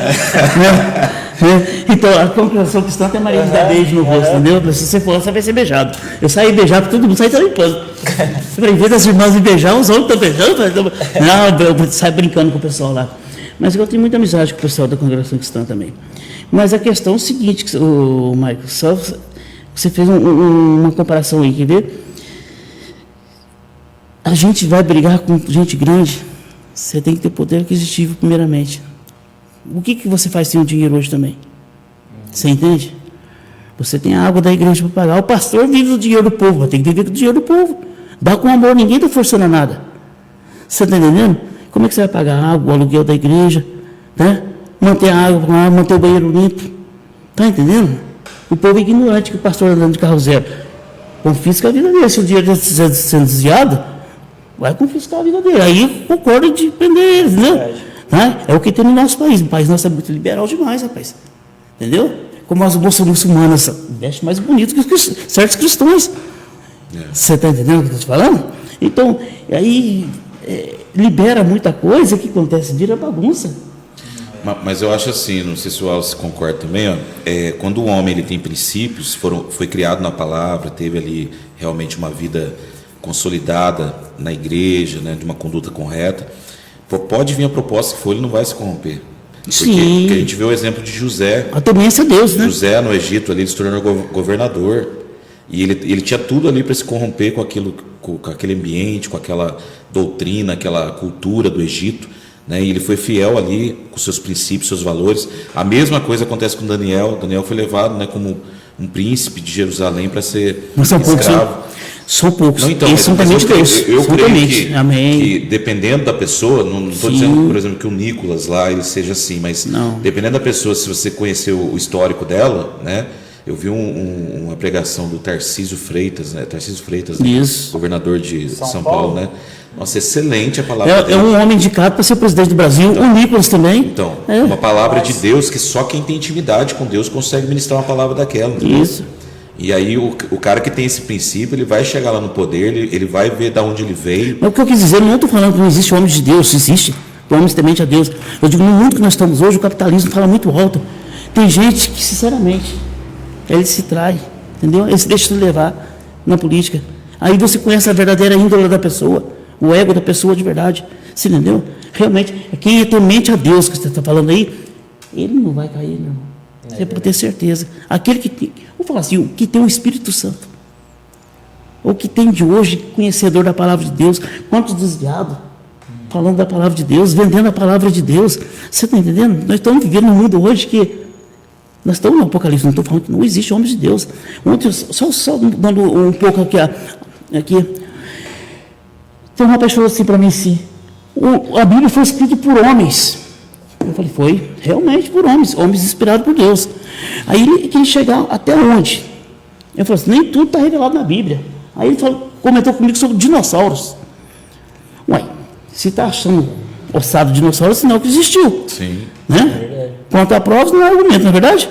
Então, a congregação cristã tem Maria de dar beijo no rosto, entendeu? Se você for, você vai ser beijado. Eu saí beijado, todo mundo sai limpando. Em vez das irmãs me beijar, os outros estão beijando. Não, eu saio brincando com o pessoal lá. Mas eu tenho muita amizade com o pessoal da congregação cristã também. Mas a questão é o seguinte, Michael, só você fez uma comparação aí, quer ver? A gente vai brigar com gente grande, você tem que ter poder aquisitivo primeiramente. O que você faz sem o dinheiro hoje também? Você entende? Você tem a água da igreja para pagar. O pastor vive do dinheiro do povo, mas tem que viver com o dinheiro do povo. Dá com amor, ninguém está forçando nada. Você está entendendo? Como é que você vai pagar a água, o aluguel da igreja? Né? Manter a água, manter o banheiro limpo. Está entendendo? O povo é ignorante que o pastor andando de carro zero. Confisca a vida dele. Se o dinheiro está sendo desviado, vai confiscar a vida dele. Aí concorda de prender eles, né? É o que tem no nosso país. O país nosso é muito liberal demais, rapaz. Entendeu? Como as moças muçulmanas vestem mais bonito que certos cristãos. Você está entendendo o que eu estou te falando? Então, aí libera muita coisa, o que acontece? Vira bagunça. Mas eu acho assim, não sei se o Wallace concorda também, ó, quando o homem ele tem princípios, foi criado na palavra, teve ali realmente uma vida consolidada na igreja, né, de uma conduta correta, pode vir a proposta que for, ele não vai se corromper. Porque a gente vê o exemplo de José. A temência a Deus, né? José no Egito, ali, ele se tornou governador. E ele tinha tudo ali para se corromper com aquele ambiente, com aquela doutrina, aquela cultura do Egito. Né? E ele foi fiel ali com seus princípios, seus valores. A mesma coisa acontece com Daniel. Daniel foi levado, né, como um príncipe de Jerusalém para ser escravo. São poucos. Não, então, eles são temente Deus. Eu creio que que dependendo da pessoa, não estou dizendo, por exemplo, que o Nicolas lá ele seja assim, mas dependendo da pessoa, se você conhecer o histórico dela, né? Eu vi uma pregação do Tarcísio Freitas, né? Governador de São Paulo, né? Nossa, excelente a palavra dele. É um homem indicado para ser presidente do Brasil, o Nicolas também. Então, uma palavra de Deus que só quem tem intimidade com Deus consegue ministrar uma palavra daquela. Entendeu? Isso. E aí o cara que tem esse princípio, ele vai chegar lá no poder, ele vai ver de onde ele veio. Mas o que eu quis dizer, não estou falando que não existe homem de Deus, existe homens temente a Deus. Eu digo, no mundo que nós estamos hoje, o capitalismo fala muito alto. Tem gente que, sinceramente, ele se trai, entendeu? Ele se deixa se levar na política. Aí você conhece a verdadeira índole da pessoa, o ego da pessoa de verdade. Você entendeu? Realmente, quem é temente a Deus, que você está falando aí, ele não vai cair, meu irmão. Você pode ter certeza. Aquele que tem, vou falar assim, o que tem o Espírito Santo, o que tem de hoje, conhecedor da palavra de Deus, quantos desviados, falando da palavra de Deus, vendendo a palavra de Deus. Você está entendendo? Nós estamos vivendo num mundo hoje que, nós estamos no Apocalipse, não estou falando que não existe homens de Deus. Ontem, só dando um pouco aqui, tem uma pessoa assim para mim assim, a Bíblia foi escrita por homens. Eu falei, foi realmente por homens inspirados por Deus. Aí ele queria chegar até onde? Eu falei assim, nem tudo está revelado na Bíblia. Aí ele comentou comigo sobre dinossauros. Ué, se está achando ossado dinossauro, sinal que existiu. Sim. Né? Quanto a provas, não é argumento, não é verdade?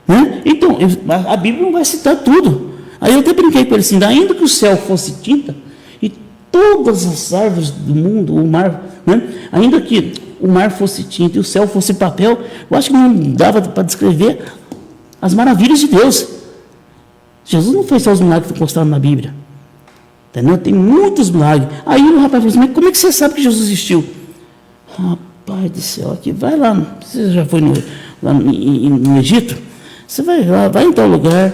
Né? Então, a Bíblia não vai citar tudo. Aí eu até brinquei com ele assim, ainda que o céu fosse tinta e todas as árvores do mundo, o mar, né? Ainda que o mar fosse tinta e o céu fosse papel, eu acho que não dava para descrever as maravilhas de Deus. Jesus não fez só os milagres que constaram na Bíblia. Entendeu? Tem muitos milagres. Aí o rapaz falou assim, mas como é que você sabe que Jesus existiu? Rapaz do céu, aqui, vai lá, você já foi no Egito? Você vai lá, vai em tal lugar,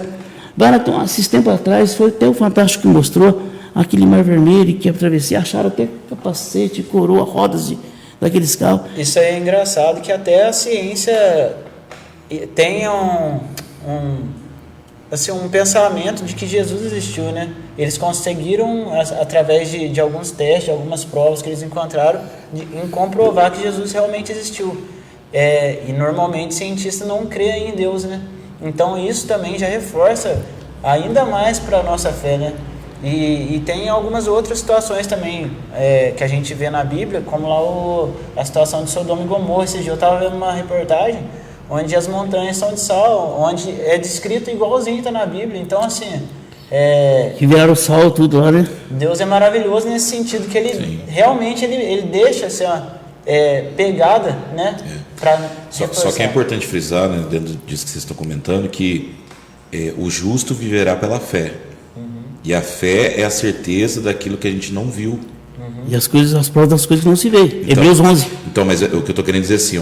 vai lá, esses tempos atrás, foi até o Fantástico que mostrou aquele mar vermelho que atravessei, acharam até capacete, coroa, rodas daqueles carros. Isso aí é engraçado, que até a ciência tem um pensamento de que Jesus existiu, né? Eles conseguiram, através de alguns testes, de algumas provas que eles encontraram, em comprovar que Jesus realmente existiu. E normalmente cientistas não creem em Deus, né? Então isso também já reforça ainda mais para a nossa fé, né? E tem algumas outras situações também que a gente vê na Bíblia, como lá a situação de Sodoma e Gomorra. Esse dia eu estava vendo uma reportagem onde as montanhas são de sal, onde é descrito igualzinho está na Bíblia. Então, assim... que vieram sal tudo lá, né? Deus é maravilhoso nesse sentido, que Ele realmente ele deixa assim, pegada, né? Só que é importante frisar, né, dentro disso que vocês estão comentando, que o justo viverá pela fé. E a fé é a certeza daquilo que a gente não viu. E as provas das coisas que não se vê. Então, Hebreus 11. Então, mas o que eu estou querendo dizer assim,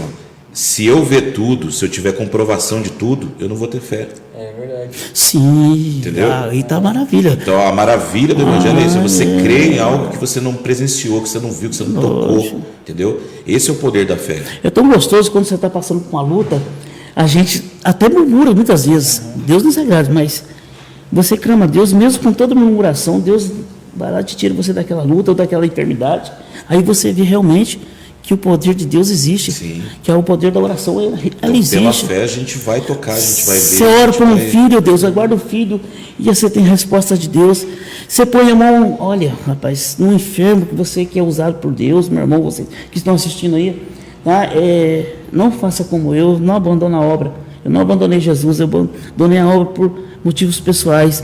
se eu ver tudo, se eu tiver comprovação de tudo, eu não vou ter fé. É verdade. Sim. Entendeu? Aí tá maravilha. Então a maravilha do Evangelho é isso. Você crê em algo que você não presenciou, que você não viu, que você não tocou. Entendeu? Esse é o poder da fé. É tão gostoso quando você está passando por uma luta, a gente até murmura muitas vezes. Deus não se agrada, mas você clama a Deus, mesmo com toda murmuração, Deus vai lá e te tira você daquela luta ou daquela enfermidade. Aí você vê realmente que o poder de Deus existe. Sim. Que é o poder da oração, ela Então, existe. pela fé a gente vai tocar, a gente vai ver. Você ora por um filho, Deus aguarda o filho e você tem resposta de Deus. Você põe a mão, olha, rapaz, no enfermo que é usado por Deus, meu irmão, vocês que estão assistindo aí, tá? Não faça como eu, não abandone a obra. Eu não abandonei Jesus, eu abandonei a obra por motivos pessoais.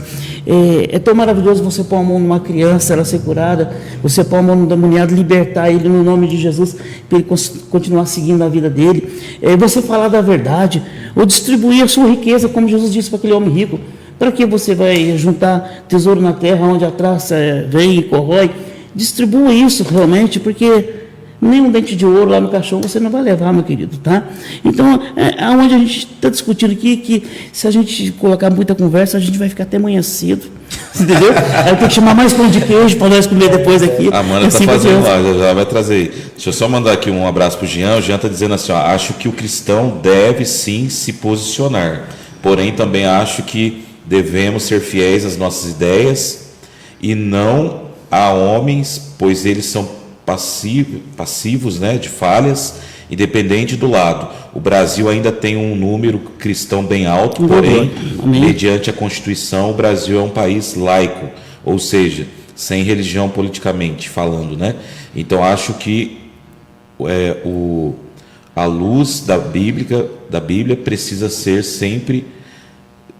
É tão maravilhoso você pôr a mão numa criança, ela ser curada, você pôr a mão no endemoniado, libertar ele no nome de Jesus, para ele continuar seguindo a vida dele. Você falar da verdade, ou distribuir a sua riqueza, como Jesus disse para aquele homem rico. Para que você vai juntar tesouro na terra, onde a traça vem e corrói? Distribua isso realmente, porque nem um dente de ouro lá no caixão você não vai levar, meu querido, tá? Então, aonde a gente está discutindo aqui, que se a gente colocar muita conversa, a gente vai ficar até amanhã cedo, entendeu? Aí tem que chamar mais pão de queijo para nós comer depois aqui. A Amanda está fazendo lá, já vai trazer aí. Deixa eu só mandar aqui um abraço para o Jean. O Jean está dizendo assim, acho que o cristão deve sim se posicionar, porém também acho que devemos ser fiéis às nossas ideias e não a homens, pois eles são passivos, né, de falhas, independente do lado. O Brasil ainda tem um número cristão bem alto, porém, mediante a Constituição, o Brasil é um país laico, ou seja, sem religião politicamente falando, né? Então acho que a luz da Bíblia precisa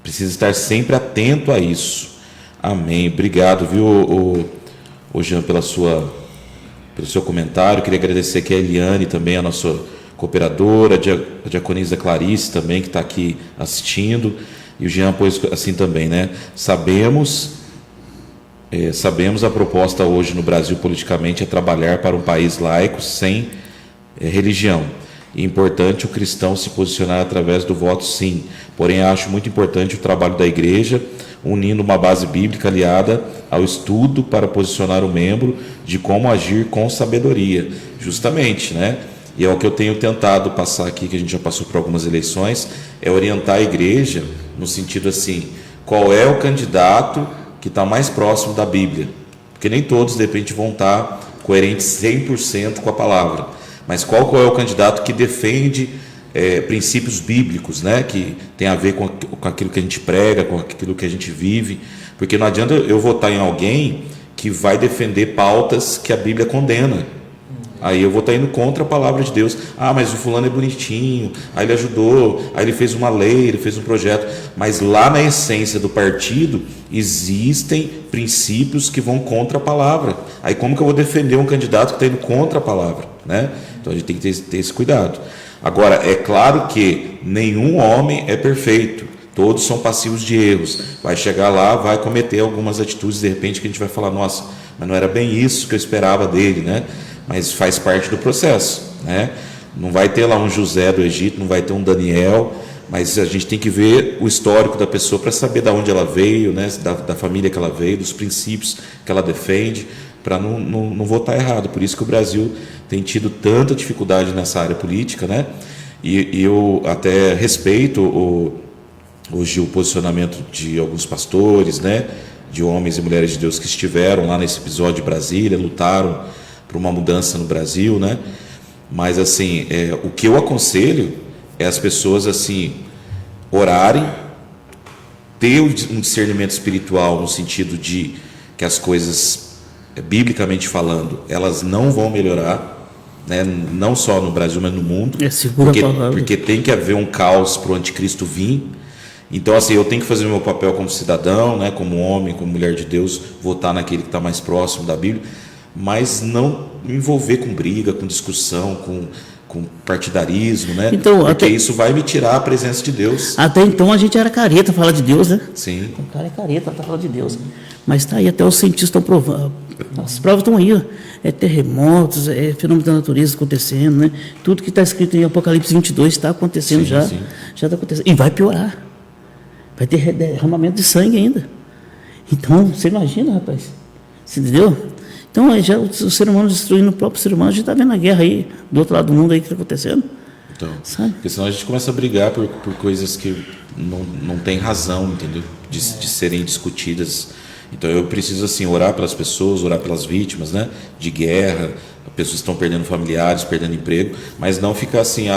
estar sempre atento a isso. Amém. Obrigado, viu, Jean, pelo seu comentário. Queria agradecer aqui a Eliane também, a nossa cooperadora, a diaconisa Clarice também, que está aqui assistindo, e o Jean pôs assim também, né? Sabemos a proposta hoje no Brasil politicamente é trabalhar para um país laico sem religião. É importante o cristão se posicionar através do voto, sim. Porém, acho muito importante o trabalho da igreja, unindo uma base bíblica aliada ao estudo para posicionar o membro de como agir com sabedoria. Justamente, né? E é o que eu tenho tentado passar aqui, que a gente já passou por algumas eleições, é orientar a igreja no sentido assim, qual é o candidato que está mais próximo da Bíblia? Porque nem todos, de repente, vão estar coerentes 100% com a palavra. Mas qual é o candidato que defende princípios bíblicos, né? Que tem a ver com aquilo que a gente prega, com aquilo que a gente vive? Porque não adianta eu votar em alguém que vai defender pautas que a Bíblia condena. Aí eu vou estar indo contra a palavra de Deus. Ah, mas o fulano é bonitinho, aí ele ajudou, aí ele fez uma lei, ele fez um projeto. Mas lá na essência do partido existem princípios que vão contra a palavra. Aí como que eu vou defender um candidato que está indo contra a palavra, né? Então a gente tem que ter esse cuidado. Agora, é claro que nenhum homem é perfeito. Todos são passivos de erros. Vai chegar lá, vai cometer algumas atitudes, de repente, que a gente vai falar, nossa, mas não era bem isso que eu esperava dele, né? Mas faz parte do processo, né? Não vai ter lá um José do Egito, não vai ter um Daniel, mas a gente tem que ver o histórico da pessoa para saber de onde ela veio, né? Da família que ela veio, dos princípios que ela defende, para não votar errado. Por isso que o Brasil tem tido tanta dificuldade nessa área política, né? E eu até respeito hoje o posicionamento de alguns pastores, né? De homens e mulheres de Deus que estiveram lá nesse episódio de Brasília, lutaram por uma mudança no Brasil, né? Mas assim, o que eu aconselho é as pessoas assim orarem, ter um discernimento espiritual no sentido de que as coisas, biblicamente falando, elas não vão melhorar, né? Não só no Brasil, mas no mundo, porque tem que haver um caos para o anticristo vir. Então assim, eu tenho que fazer o meu papel como cidadão, né? Como homem, como mulher de Deus, votar naquele que está mais próximo da Bíblia, mas não me envolver com briga, com discussão, com partidarismo, né? Então, porque isso vai me tirar a presença de Deus. Até então a gente era careta falar de Deus, né? Sim. O cara é careta, tá falando de Deus. Mas está aí, até os cientistas estão provando. As provas estão aí, ó. É terremotos, é fenômenos da natureza acontecendo, né? Tudo que está escrito em Apocalipse 22 está acontecendo já. Sim. Já está acontecendo. E vai piorar. Vai ter derramamento de sangue ainda. Então, você imagina, rapaz. Você entendeu? Então, já o ser humano destruindo o próprio ser humano, a gente está vendo a guerra aí, do outro lado do mundo aí que está acontecendo. Então, sabe? Porque senão a gente começa a brigar por coisas que não tem razão, entendeu? De serem discutidas. Então, eu preciso, assim, orar pelas pessoas, orar pelas vítimas, né? De guerra, pessoas estão perdendo familiares, perdendo emprego, mas não ficar assim,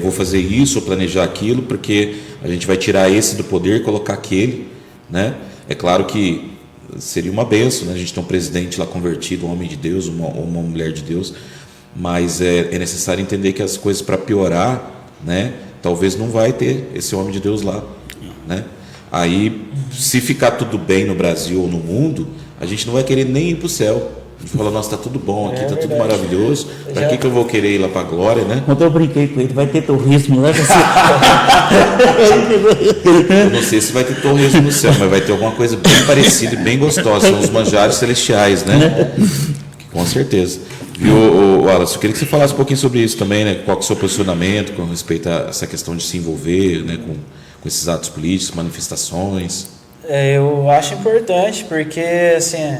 vou fazer isso ou planejar aquilo, porque a gente vai tirar esse do poder e colocar aquele, né? É claro que seria uma bênção, né? A gente tem um presidente lá convertido, um homem de Deus, uma mulher de Deus, mas é necessário entender que as coisas para piorar, né? Talvez não vai ter esse homem de Deus lá, né? Aí, se ficar tudo bem no Brasil ou no mundo, a gente não vai querer nem ir para o céu. A gente fala, nossa, está tudo bom aqui, está tudo maravilhoso. Para que eu vou querer ir lá para a glória, né? Ontem eu brinquei com ele, vai ter torresmo lá. Eu não sei se vai ter torresmo no céu, mas vai ter alguma coisa bem parecida e bem gostosa. São os manjares celestiais, né? Com certeza. Viu, Wallace, eu queria que você falasse um pouquinho sobre isso também, né? Qual que é o seu posicionamento com respeito a essa questão de se envolver, né? Com esses atos políticos, manifestações. Eu acho importante, porque, assim,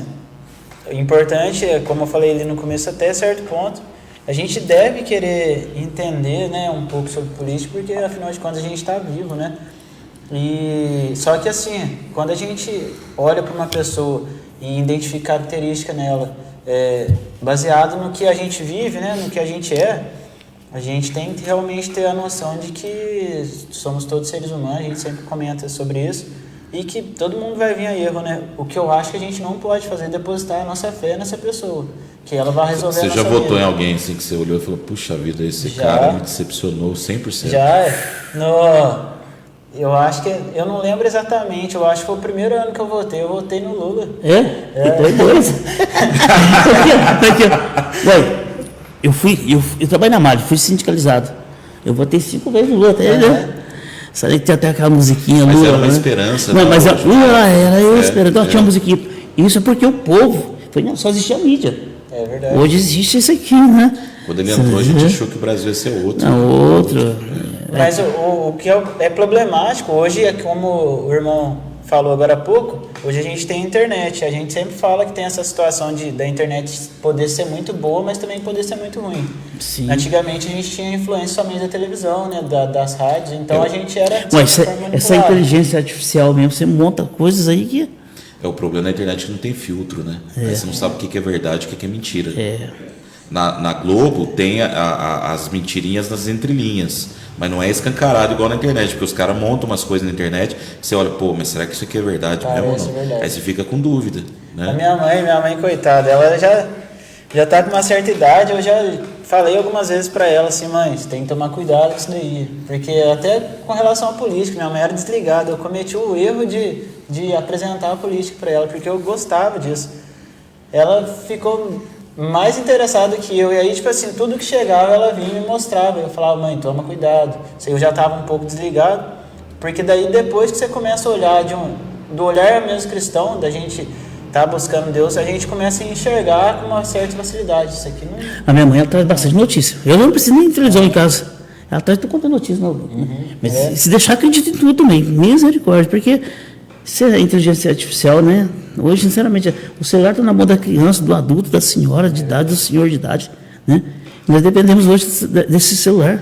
importante, como eu falei ali no começo, até certo ponto, a gente deve querer entender, né, um pouco sobre política, porque, afinal de contas, a gente está vivo, né? E, só que, assim, quando a gente olha para uma pessoa e identifica característica nela, baseado no que a gente vive, né, no que a gente a gente tem que realmente ter a noção de que somos todos seres humanos, a gente sempre comenta sobre isso, e que todo mundo vai vir a erro, né? O que eu acho que a gente não pode fazer é depositar a nossa fé nessa pessoa, que ela vai resolver a nossa vida. Você já votou em alguém assim que você olhou e falou, puxa vida, esse cara me decepcionou 100%? Já, eu acho que, eu não lembro exatamente, eu acho que foi o primeiro ano que eu votei no Lula. Então é dois. Eu trabalho na Mali, fui sindicalizado. Eu votei 5 vezes no Lula, até, né? Sabe que tem até aquela musiquinha mas Lula. Era uma esperança. Não, mas era eu esperando. Tinha uma musiquinha. Isso é porque o povo, só existia a mídia. É verdade. Hoje existe isso aqui, né? Quando ele entrou, a gente achou que o Brasil ia ser outro. Não, outro. Mas o que é problemático, hoje é como o irmão falou agora há pouco, hoje a gente tem internet, a gente sempre fala que tem essa situação da internet poder ser muito boa, mas também poder ser muito ruim. Sim. Antigamente a gente tinha influência somente da televisão, né, das rádios, então a gente era... Mas essa inteligência artificial mesmo, você monta coisas aí que... O problema da internet é que não tem filtro, né? Aí você não sabe o que é verdade e o que é mentira. Na Globo tem as mentirinhas nas entrelinhas, mas não é escancarado igual na internet, porque os caras montam umas coisas na internet, você olha, mas será que isso aqui é verdade mesmo ou não? Aí você fica com dúvida, né? A minha mãe, coitada, já tá com uma certa idade, eu já falei algumas vezes para ela assim, mãe, você tem que tomar cuidado com isso daí. Porque até com relação à política, minha mãe era desligada, eu cometi o erro de apresentar a política para ela, porque eu gostava disso. Ela ficou mais interessada que eu, e aí, tipo assim, tudo que chegava, ela vinha e me mostrava. Eu falava, mãe, toma cuidado. Eu já estava um pouco desligado, porque daí depois que você começa a olhar do olhar mesmo cristão, da gente tá buscando Deus, a gente começa a enxergar com uma certa facilidade. Isso aqui não... A minha mãe, ela traz bastante notícia. Eu não preciso nem de televisão em casa. Ela traz tudo quanto é notícia. Mas se deixar, acredita em tudo também. Misericórdia, porque se é inteligência artificial, né? Hoje, sinceramente, o celular está na mão da criança, do adulto, da senhora de idade, do senhor de idade, né? Nós dependemos hoje desse celular.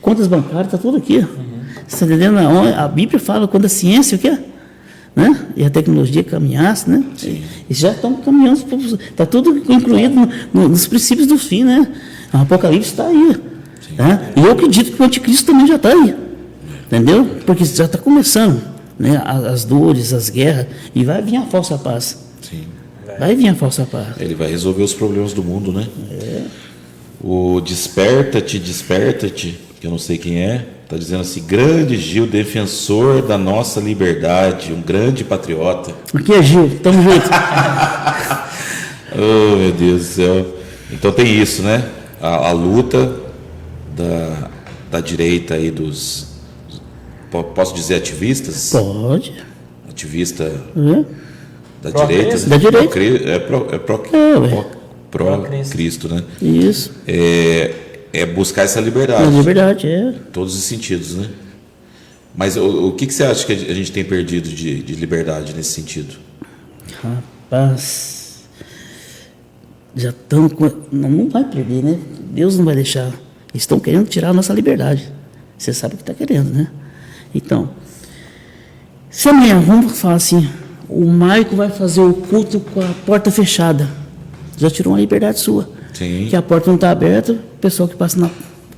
Contas bancárias, está tudo aqui. Você está entendendo? A Bíblia fala quando a ciência, o quê? Né? E a tecnologia caminhasse, né? E já estão caminhando, está tudo incluído nos princípios do fim, né? O Apocalipse está aí. Né? E eu acredito que o anticristo também já está aí. Entendeu? Porque já está começando, né? As dores, as guerras, e vai vir a falsa paz. Sim. Vai vir a falsa paz. Ele vai resolver os problemas do mundo, né? O Desperta-te, que eu não sei quem é, está dizendo assim: grande Gil, defensor da nossa liberdade, um grande patriota. Aqui é Gil, tamo junto. Oh, meu Deus do céu. Então tem isso, né? A luta da direita aí posso dizer ativistas? Pode. Ativista da Pró direita. Cristo. Da direita. Cristo, né? Isso. É buscar essa liberdade. É liberdade, é. Em todos os sentidos, né? Mas o que você acha que a gente tem perdido de liberdade nesse sentido? Rapaz, já estão... Não vai perder, né? Deus não vai deixar. Eles estão querendo tirar a nossa liberdade. Você sabe o que está querendo, né? Então, se amanhã vamos falar assim, o Maico vai fazer o culto com a porta fechada, já tirou uma liberdade sua. Sim. Que a porta não está aberta, o pessoal que passa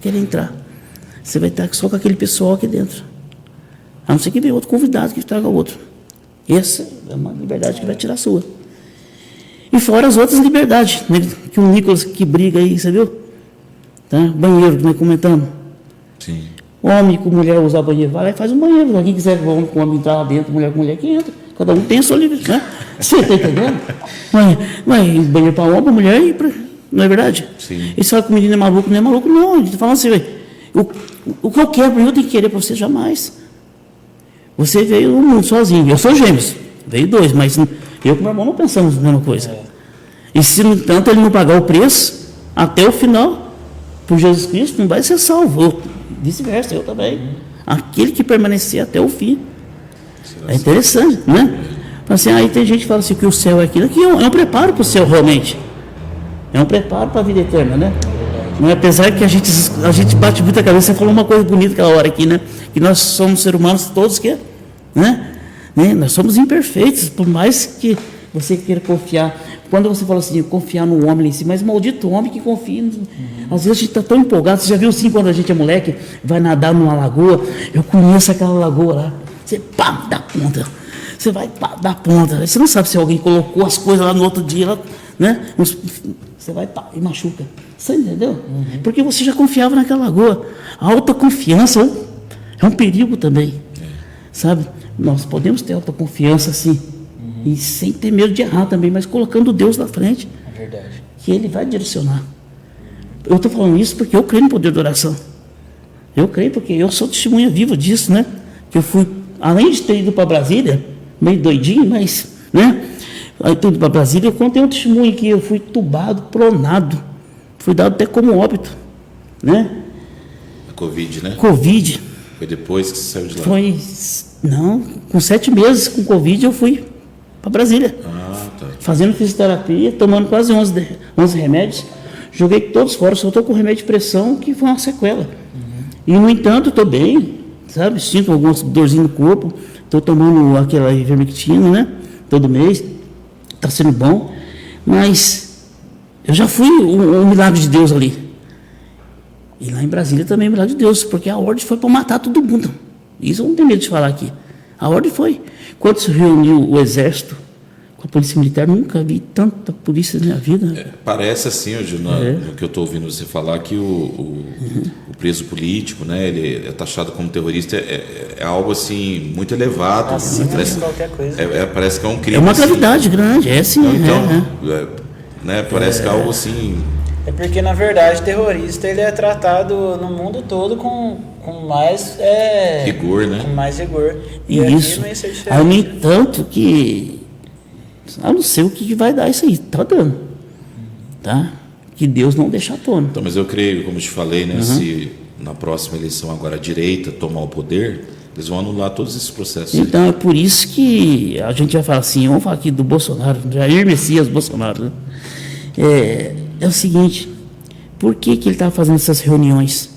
quer entrar. Você vai estar só com aquele pessoal aqui dentro. A não ser que venha outro convidado que traga outro. Essa é uma liberdade que vai tirar a sua. E fora as outras liberdades, né? Que o Nicolas que briga aí, você viu? Tá? Banheiro, que nós comentamos. Sim. Homem com mulher usar banheiro, vai lá e faz um banheiro. Quem quiser homem com homem entrar lá dentro, mulher com mulher que entra. Cada um tem a sua liberdade, né? Você está entendendo? Mas banheiro para homem, para mulher, não é verdade? Sim. E fala que o menino é maluco, não é maluco, não. A gente está falando assim, o que eu quero, eu tenho que querer para você jamais. Você veio no mundo sozinho. Eu sou gêmeos, veio dois, mas eu e meu irmão não pensamos a mesma coisa. E se, no entanto, ele não pagar o preço, até o final, por Jesus Cristo, não vai ser salvo. Vice-versa, eu também. Aquele que permanecer até o fim. É interessante, né? Assim, aí tem gente que fala assim que o céu é aquilo. Aqui é um preparo para o céu, realmente. É um preparo para a vida eterna, né? Não é, apesar que a gente bate muita cabeça. Você falou uma coisa bonita aquela hora aqui, né? Que nós somos seres humanos todos que, né? Nós somos imperfeitos, por mais que você queira confiar. Quando você fala assim, confiar no homem em si, mas maldito homem que confia. Às vezes a gente está tão empolgado. Você já viu assim, quando a gente é moleque, vai nadar numa lagoa? Eu conheço aquela lagoa lá. Você pá, dá ponta. Você vai pá, dá ponta. Você não sabe se alguém colocou as coisas lá no outro dia, né? Você vai pá, e machuca. Você entendeu? Porque você já confiava naquela lagoa. A autoconfiança é um perigo também. Sabe? Nós podemos ter autoconfiança, sim. E sem ter medo de errar também, mas colocando Deus na frente. É verdade. Que Ele vai direcionar. Eu estou falando isso porque eu creio no poder da oração. Eu creio porque eu sou testemunha viva disso, né? Que eu fui, além de ter ido para Brasília, meio doidinho, mas, né? Aí estou indo para Brasília, eu contei um testemunho que eu fui tubado, pronado. Fui dado até como óbito, né? A Covid, né? Covid. Foi depois que você saiu de lá? Foi, não, com 7 meses com Covid eu fui para Brasília. Ah, tá. Fazendo fisioterapia, tomando quase 11 remédios. Joguei todos fora, só estou com remédio de pressão, que foi uma sequela. E, no entanto, estou bem, sabe? Sinto algumas dorzinhas no corpo. Estou tomando aquela ivermectina, né? Todo mês. Está sendo bom. Mas eu já fui um milagre de Deus ali. E lá em Brasília também é um milagre de Deus, porque a ordem foi para matar todo mundo. Isso eu não tenho medo de falar aqui. A ordem foi. Quando se reuniu o exército com a polícia militar, nunca vi tanta polícia na minha vida. Parece assim, no que eu estou ouvindo você falar, que o preso político, né, ele é taxado como terrorista, é algo assim muito elevado. Acima de qualquer coisa. Parece que é um crime. É uma assim. gravidade grande, é sim. Né, parece que é algo assim. É porque, na verdade, terrorista ele é tratado no mundo todo com mais rigor, né? Com mais rigor. E isso. aqui não ia ser diferente. Ao entanto que eu não sei o que vai dar isso aí, tá dando, tá? Que Deus não deixa à tona. Então, mas eu creio, como eu te falei, né, se na próxima eleição agora a direita tomar o poder, eles vão anular todos esses processos. Então é por isso que a gente vai falar assim, vamos falar aqui do Bolsonaro, Jair Messias Bolsonaro, né? É o seguinte, por que ele está fazendo essas reuniões?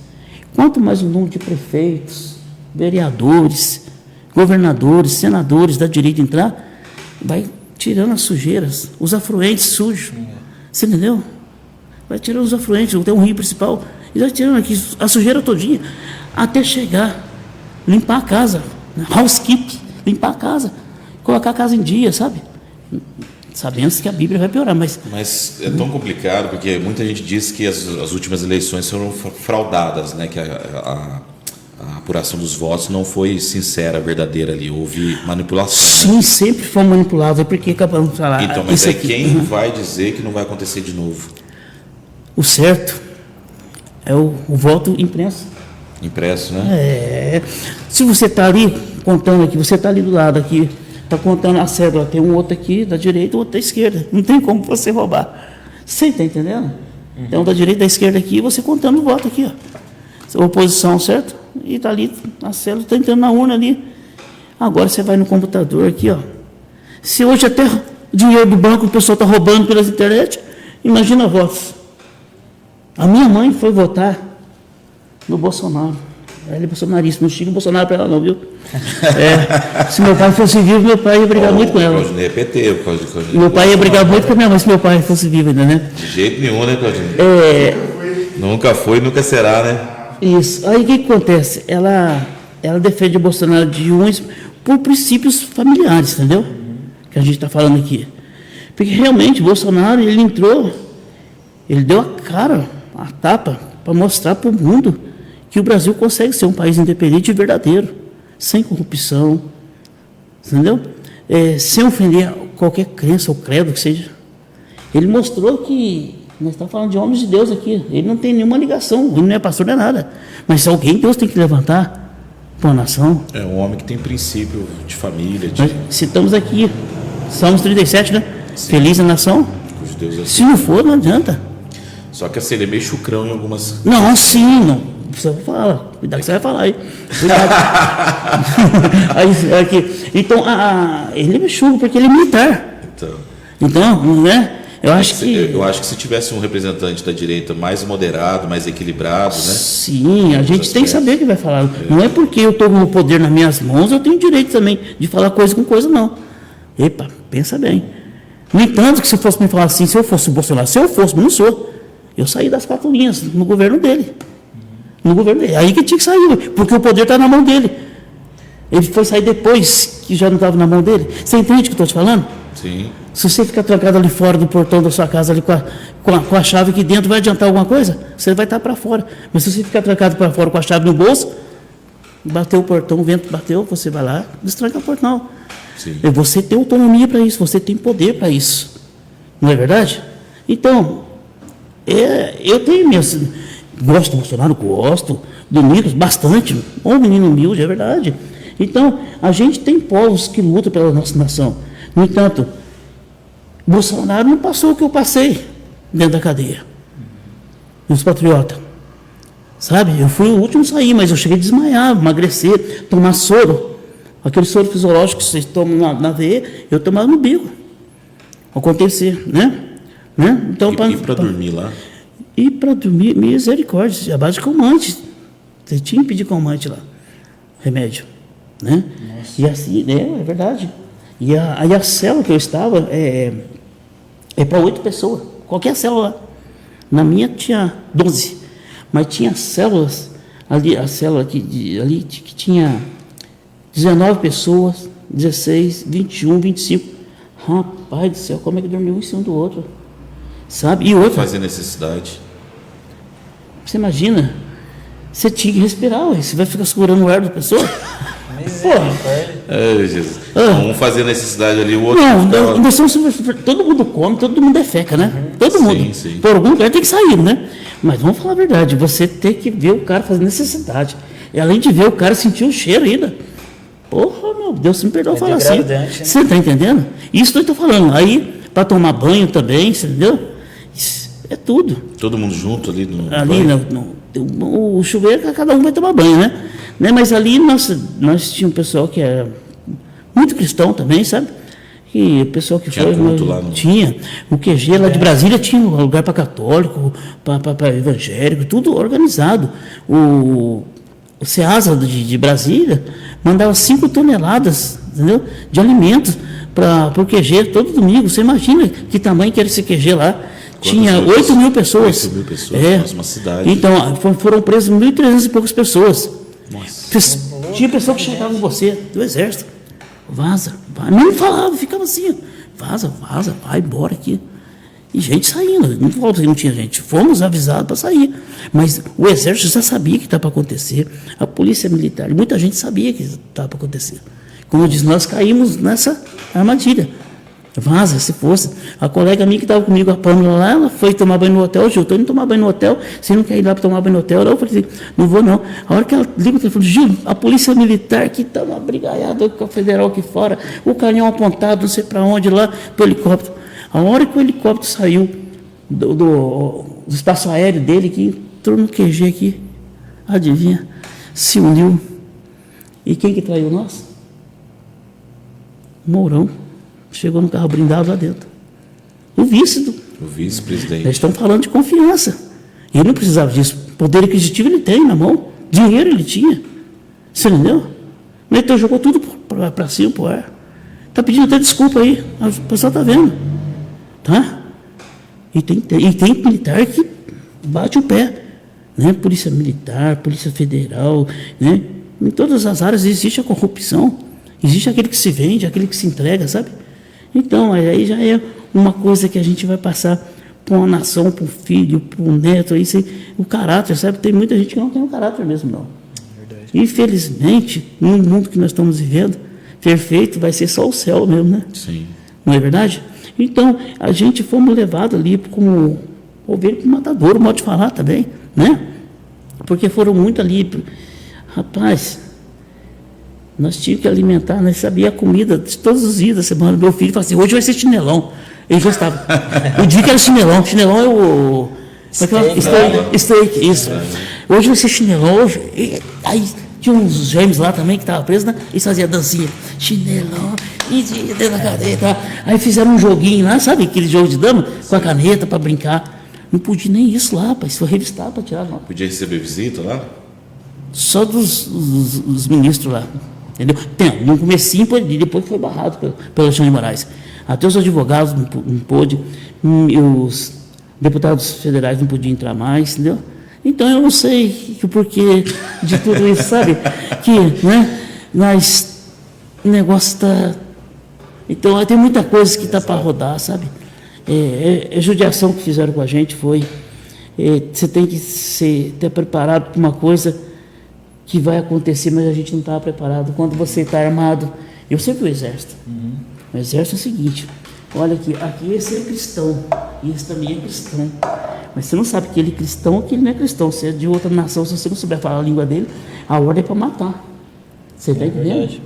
Quanto mais o número de prefeitos, vereadores, governadores, senadores da direita entrar, vai tirando as sujeiras, os afluentes sujos. Você entendeu? Vai tirando os afluentes, tem um rio principal, e vai tirando aqui a sujeira todinha, até chegar, limpar a casa, housekeeping, limpar a casa, colocar a casa em dia, sabe? Sabendo que a Bíblia vai piorar, Mas é tão complicado, porque muita gente diz que as últimas eleições foram fraudadas, né? Que a apuração dos votos não foi sincera, verdadeira ali, houve manipulação. Sim, sempre foi manipulado, é porque acabamos de falar. Então, mas isso aqui, quem vai dizer que não vai acontecer de novo? O certo é o voto impresso. Impresso, né? Se você está ali contando aqui, você está ali do lado aqui, está contando a cédula, tem um outro aqui da direita, outro da esquerda. Não tem como você roubar. Você está entendendo? Então, da direita e da esquerda aqui, você contando o voto aqui, ó. Oposição, certo? E está ali, a cédula está entrando na urna ali. Agora você vai no computador aqui, ó. Se hoje até dinheiro do banco o pessoal está roubando pelas internet, imagina votos. A minha mãe foi votar no Bolsonaro. Ela é bolsonarista, não xinga o Bolsonaro para ela não, viu? Se meu pai fosse vivo, meu pai ia brigar muito com ela. Claudinei é PT, Meu pai ia brigar muito com a minha mãe se meu pai fosse vivo ainda, né? De jeito nenhum, né, Claudinei? Nunca foi e nunca será, né? Isso. Aí o que acontece? Ela defende o Bolsonaro de uns por princípios familiares, entendeu? Que a gente está falando aqui. Porque realmente o Bolsonaro, ele entrou, ele deu a cara, a tapa, para mostrar para o mundo que o Brasil consegue ser um país independente e verdadeiro, sem corrupção, entendeu? Sem ofender qualquer crença ou credo que seja. Ele mostrou que nós estamos falando de homens de Deus aqui. Ele não tem nenhuma ligação, ele não é pastor, não é nada. Mas alguém Deus tem que levantar para a nação. É um homem que tem princípio de família. Nós citamos aqui, Salmos 37, né? Sim. Feliz a nação. Os judeus Se não for, não adianta. Só que assim, ele é meio chucrão em algumas... Não, sim, não. Você vai falar, cuidado que você vai falar aí. Aí aqui. Então, ele é meio chucro porque ele é militar. Então, né? Eu acho que se tivesse um representante da direita mais moderado, mais equilibrado, né? Sim, a gente tem que saber o que vai falar. Não é porque eu estou com o poder nas minhas mãos, eu tenho direito também de falar coisa com coisa, não. Epa, pensa bem. No entanto, que se fosse me falar assim, se eu fosse o Bolsonaro, se eu fosse, mas não sou, eu saí das 4 linhas no governo dele. No governo dele. Aí que tinha que sair, porque o poder está na mão dele. Ele foi sair depois que já não estava na mão dele. Você entende o que eu estou te falando? Sim. Se você ficar trancado ali fora do portão da sua casa, ali com a chave aqui dentro, vai adiantar alguma coisa? Você vai estar para fora. Mas se você ficar trancado para fora com a chave no bolso, bateu o portão, o vento bateu, você vai lá, destranca o portão. Sim. E você tem autonomia para isso, você tem poder para isso. Não é verdade? Então, eu tenho meus... Gosto do Bolsonaro, gosto do Nicolas, bastante. Um menino humilde, é verdade. Então, a gente tem povos que lutam pela nossa nação. No entanto, Bolsonaro não passou o que eu passei dentro da cadeia. E os patriotas. Sabe? Eu fui o último a sair, mas eu cheguei a desmaiar, emagrecer, tomar soro. Aquele soro fisiológico que vocês tomam na veia, eu tomava no bico. Acontecer, né? Então, e para dormir lá? E para dormir, misericórdia, a base de calmante. Você tinha que pedir calmante lá, remédio, né? Nossa. E assim, é verdade. E aí a célula que eu estava é para 8 pessoas, qualquer célula. Na minha tinha 12, mas tinha células, ali, a célula ali que tinha 19 pessoas, 16, 21, 25. rapaz do céu, como é que dormiu um em cima do outro? Sabe? E outra, Fazer necessidade. você imagina, você tinha que respirar, ué, você vai ficar segurando o ar da pessoa? Misericórdia. Ai, Jesus. Ah. Um fazia necessidade ali, o outro Não, ficava... nós somos, todo mundo come, todo mundo defeca, né? Todo Sim, mundo. sim. Por algum lugar tem que sair, né? Mas vamos falar a verdade, você tem que ver o cara fazendo necessidade. E além de ver o cara sentir o cheiro ainda. Porra, meu Deus, se me perdoa falar assim. degradante, né? Você está entendendo? Isso que eu estou falando. Aí, para tomar banho também, você entendeu? Isso é tudo. Todo mundo junto ali no Ali, banho. o chuveiro, cada um vai tomar banho, né? Mas ali nós tínhamos um pessoal que era muito cristão também, sabe? E o pessoal que Tinha foi. culto lá no- Tinha. O QG lá de Brasília tinha um lugar para católico, para evangélico, tudo organizado. O SEASA de Brasília mandava 5 toneladas, entendeu? De alimentos para o QG todo domingo. Você imagina que tamanho que era esse QG lá? Tinha 8 mil pessoas. 8 mil pessoas, É. nossa, uma cidade. Então, foram presas 1.300 e poucas pessoas. Nossa. Tinha pessoa que chegava em você, do exército. Vaza, vai. Não falava, ficava assim. Vaza, vai embora aqui. E gente saindo. Não falava que não tinha gente. Fomos avisados para sair. Mas o exército já sabia que estava para acontecer. A polícia militar, muita gente sabia que estava para acontecer. Como eu disse, nós caímos nessa armadilha. Vaza, se fosse. A colega minha que estava comigo, a Pâmela lá, ela foi tomar banho no hotel. Gil, estou indo tomar banho no hotel. Você não quer ir lá para tomar banho no hotel? Eu falei assim, não vou não. A hora que ela liga o telefone, Gil, a polícia militar que está uma brigaiada com a federal aqui fora, o canhão apontado, não sei para onde lá, do helicóptero. A hora que o helicóptero saiu do espaço aéreo dele, que entrou no QG aqui, adivinha, se uniu. E quem que traiu nós? Mourão. Chegou no carro blindado lá dentro. O vice do. O vice-presidente. Eles estão falando de confiança. Ele não precisava disso. Poder aquisitivo ele tem na mão. Dinheiro ele tinha. Você entendeu? Então jogou tudo para cima, para o ar. Está pedindo até desculpa aí. O pessoal está vendo. Tá? E tem militar que bate o pé. Né? Polícia Militar, Polícia Federal. Né? Em todas as áreas existe a corrupção. Existe aquele que se vende, aquele que se entrega, sabe? Então, aí já é uma coisa que a gente vai passar para uma nação, para um filho, para um neto, aí, o caráter, sabe? Tem muita gente que não tem o caráter mesmo, não. Verdade. Infelizmente, no mundo que nós estamos vivendo, perfeito vai ser só o céu mesmo, né? Sim. Não é verdade? Então, a gente fomos levados ali como ovelha para o matadouro, modo de falar também, né? Porque foram muito ali. Rapaz, nós tínhamos que alimentar, nós sabíamos a comida de todos os dias da semana. Meu filho falou assim, hoje vai ser chinelão. Ele gostava. O dia que era chinelão. Chinelão é o... Steak, isso. Hoje vai ser chinelão. Aí tinha uns gêmeos lá também que estavam presos, né? Eles faziam dancinha. Chinelão, e dentro da cadeia. Tá? Aí fizeram um joguinho lá, sabe? Aquele jogo de dama, com a caneta para brincar. Não podia nem isso lá, rapaz. Foi revistar para tirar. Não. Podia receber visita lá? Só dos ministros lá. Entendeu? Tem, no comecinho, depois foi barrado pelo Alexandre de Moraes. Até os advogados não pôde, os deputados federais não podiam entrar mais, entendeu? Então eu não sei o porquê de tudo isso, sabe? Que, né? Mas o negócio está. Então tem muita coisa que está para rodar, sabe? Judiação que fizeram com a gente foi. Você tem que ter preparado para uma coisa que vai acontecer, mas a gente não estava preparado. Quando você está armado, eu sempre o exército. O exército é o seguinte, olha aqui esse é cristão, e esse também é cristão. Mas você não sabe que ele é cristão ou que ele não é cristão. Se é de outra nação, se você não souber falar a língua dele, a ordem é para matar. Você está entendendo?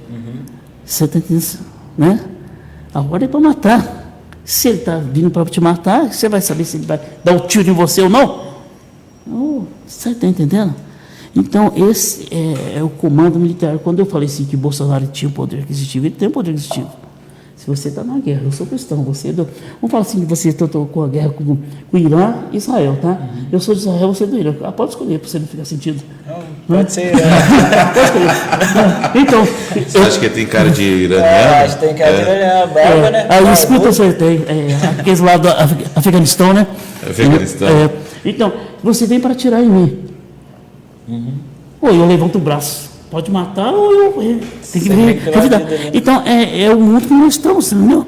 Você está entendendo? Né? A ordem é para matar. Se ele está vindo para te matar, você vai saber se ele vai dar um tiro em você ou não? Não, você está entendendo? Então, esse é o comando militar. Quando eu falei assim que Bolsonaro tinha poder aquisitivo, ele tem poder aquisitivo. Se você está na guerra, eu sou cristão, você... Vamos falar assim que você está com a guerra com o Irã e Israel, tá? Eu sou de Israel, você é do Irã. Pode escolher, para você não ficar sentido. Não, pode ser. Pode escolher. Então... Você acha que tem cara de iraniano? Acho que tem cara de iraniano, barba, né? Aí, escuta, eu acertei. Aqueles lá do Afeganistão, né? Afeganistão. Então, você vem para atirar em mim. Ou eu levanto o braço, pode matar, ou eu tenho que revidar. Então, é o mundo que nós estamos, entendeu?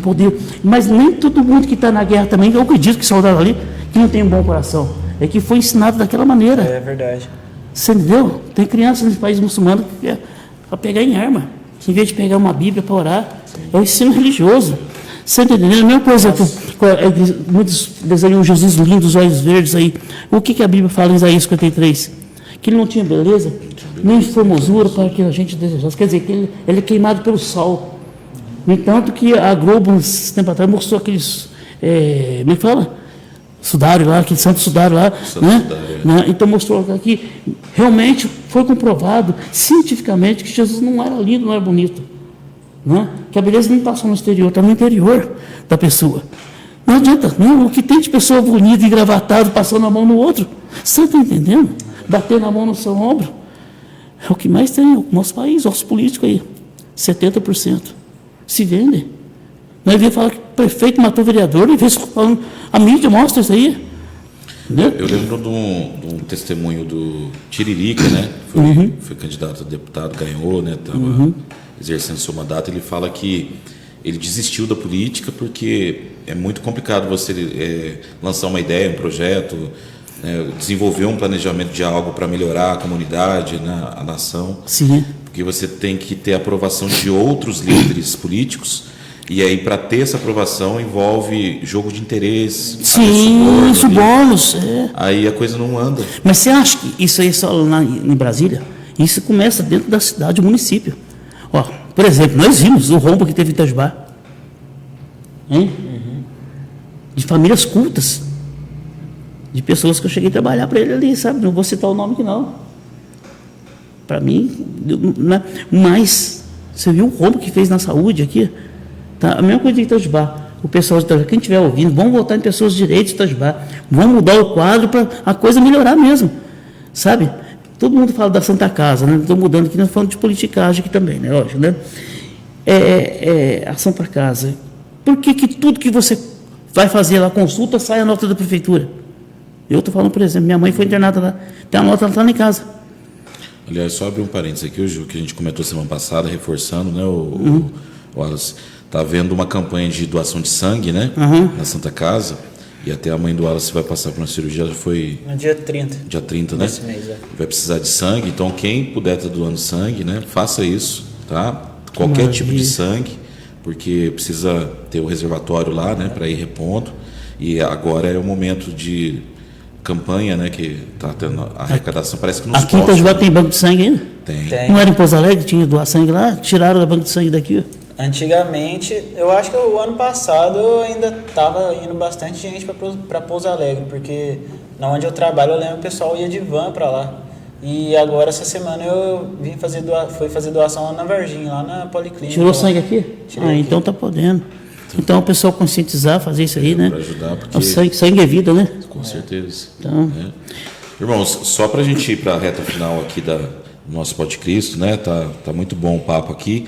poder. Mas nem todo mundo que está na guerra também, eu acredito que soldado ali, que não tem um bom coração. É que foi ensinado daquela maneira. É verdade. Você entendeu? Tem crianças nos países muçulmanos que quer para pegar em arma. Em vez de pegar uma Bíblia para orar, é o ensino religioso. Você está entendendo? A mesma coisa, muitos desenham um Jesus lindo, os olhos verdes aí. O que a Bíblia fala em Isaías 53? Que ele não tinha beleza, nem formosura para que a gente desejasse. Quer dizer, que ele é queimado pelo sol. No entanto, que a Globo, uns tempos atrás, mostrou aqueles. Como é que fala? Sudário lá, aquele santo sudário lá. Né? Então mostrou que realmente foi comprovado cientificamente que Jesus não era lindo, não era bonito. Né? Que a beleza não está só no exterior, está no interior da pessoa. Não adianta, não, o que tem de pessoa bonita, engravatada, passando a mão no outro. Você está entendendo? Bater na mão no seu ombro. É o que mais tem no nosso país, os políticos aí. 70% se vendem. Nós vemos falar que o prefeito matou o vereador, e a mídia mostra isso aí. Entendeu? Eu lembro de um testemunho do Tiririca, né? Foi candidato a deputado, ganhou, né? Estava exercendo seu mandato. Ele fala que ele desistiu da política porque é muito complicado você lançar uma ideia, um projeto, né, desenvolver um planejamento de algo para melhorar a comunidade, né, a nação. Sim. Porque você tem que ter a aprovação de outros líderes políticos. E aí, para ter essa aprovação, envolve jogo de interesse. Sim, subornos. Aí a coisa não anda. Mas você acha que isso aí é só lá em Brasília? Isso começa dentro da cidade, do município. Ó, por exemplo, nós vimos o rombo que teve em Itajubá. Hein? De famílias cultas. De pessoas que eu cheguei a trabalhar para ele ali, sabe? Não vou citar o nome que não. Para mim, mas você viu o rombo que fez na saúde aqui? Tá? A mesma coisa de Itajubá. O pessoal de Itajubá, quem estiver ouvindo, vamos votar em pessoas de direitos de Itajubá. Vamos mudar o quadro para a coisa melhorar mesmo. Sabe? Todo mundo fala da Santa Casa, né? Estou mudando aqui, nós falamos de politicagem aqui também, né? Lógico, né? A Santa Casa. Por que tudo que você vai fazer lá, consulta, sai a nota da prefeitura? Eu estou falando, por exemplo, minha mãe foi internada lá, tem a nota, ela está lá em casa. Aliás, só abrir um parênteses aqui, o que a gente comentou semana passada, reforçando, né, o Wallace, está havendo uma campanha de doação de sangue, né, na Santa Casa, e até a mãe do Wallace vai passar por uma cirurgia, já foi... No dia 30. Dia 30, né? Nesse mês, vai precisar de sangue, então quem puder estar doando sangue, né, faça isso, tá? Qualquer tipo de sangue, porque precisa ter o reservatório lá, né, para ir repondo, e agora é o momento de campanha, né, que está tendo a arrecadação, parece que nos aqui em Itajubá tem banco de sangue ainda? Tem. Não era em Pouso Alegre, tinha doar sangue lá? Tiraram o banco de sangue daqui? Antigamente, eu acho que o ano passado ainda estava indo bastante gente para Pouso Alegre, porque na onde eu trabalho, eu lembro que o pessoal ia de van para lá. E agora, essa semana, eu fui fazer doação lá na Varginha, lá na Policlínica. Tirou sangue aqui? Tirei aqui. Então tá podendo. Então o pessoal conscientizar, fazer isso aí, né? Para ajudar, porque... O sangue é vida, né? Com certeza. Então... Irmãos, só para a gente ir para a reta final aqui do nosso Pode Cristo, né? Tá muito bom o papo aqui.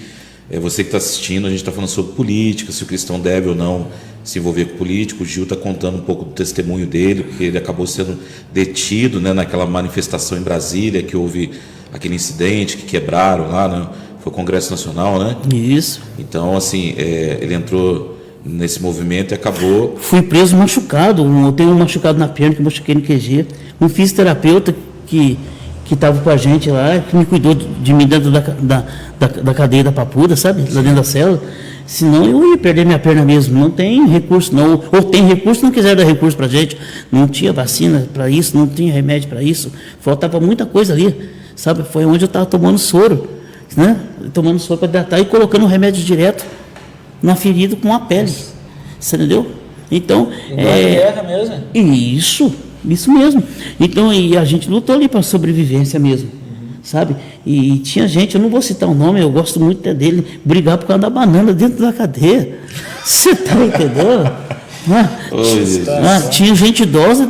Você que está assistindo, a gente está falando sobre política, se o cristão deve ou não se envolver com político. O Gil está contando um pouco do testemunho dele, porque ele acabou sendo detido, né, naquela manifestação em Brasília, que houve aquele incidente que quebraram lá, né? Foi o Congresso Nacional, né? Isso. Então, assim, ele entrou nesse movimento e acabou... Fui preso machucado, eu tenho um machucado na perna, que eu machuquei no QG. Um fisioterapeuta que estava com a gente lá, que me cuidou de mim dentro da cadeia da Papuda, sabe? Lá dentro da cela. Senão eu ia perder minha perna mesmo. Não tem recurso, não. Ou tem recurso, não quiser dar recurso para a gente. Não tinha vacina para isso, não tinha remédio para isso. Faltava muita coisa ali, sabe? Foi onde eu estava tomando soro, né? Tomando soro para hidratar e colocando o remédio direto na ferida com a pele. Você entendeu? Então, guerra mesmo? Isso mesmo. Então, e a gente lutou ali para sobrevivência mesmo, sabe? E tinha gente, eu não vou citar o nome, eu gosto muito dele, brigar por causa da banana dentro da cadeia. Você está entendendo? Tinha gente idosa,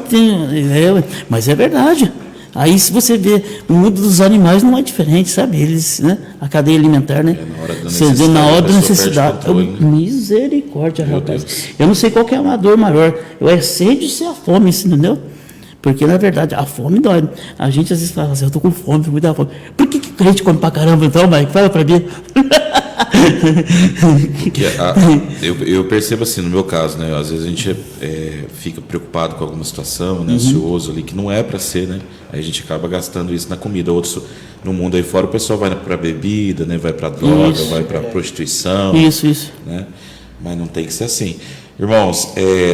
mas é verdade. Aí, se você vê, o mundo dos animais não é diferente, sabe? Eles, né? A cadeia alimentar, né? Na hora da necessidade. Misericórdia, rapaz. Deus. Eu não sei qual que é a dor maior. Eu é sede ou se é a fome, entendeu? Porque, na verdade, a fome dói. A gente, às vezes, fala assim, eu tô com fome, muita fome. Por que a gente come pra caramba, então, Mike? Fala pra mim. Eu percebo assim, no meu caso, né? Às vezes a gente fica preocupado com alguma situação, né? Ansioso ali, que não é para ser, né? Aí a gente acaba gastando isso na comida. Outros, no mundo aí fora, o pessoal vai para bebida, né? Vai para droga, vai para prostituição. Isso. Né? Mas não tem que ser assim. Irmãos,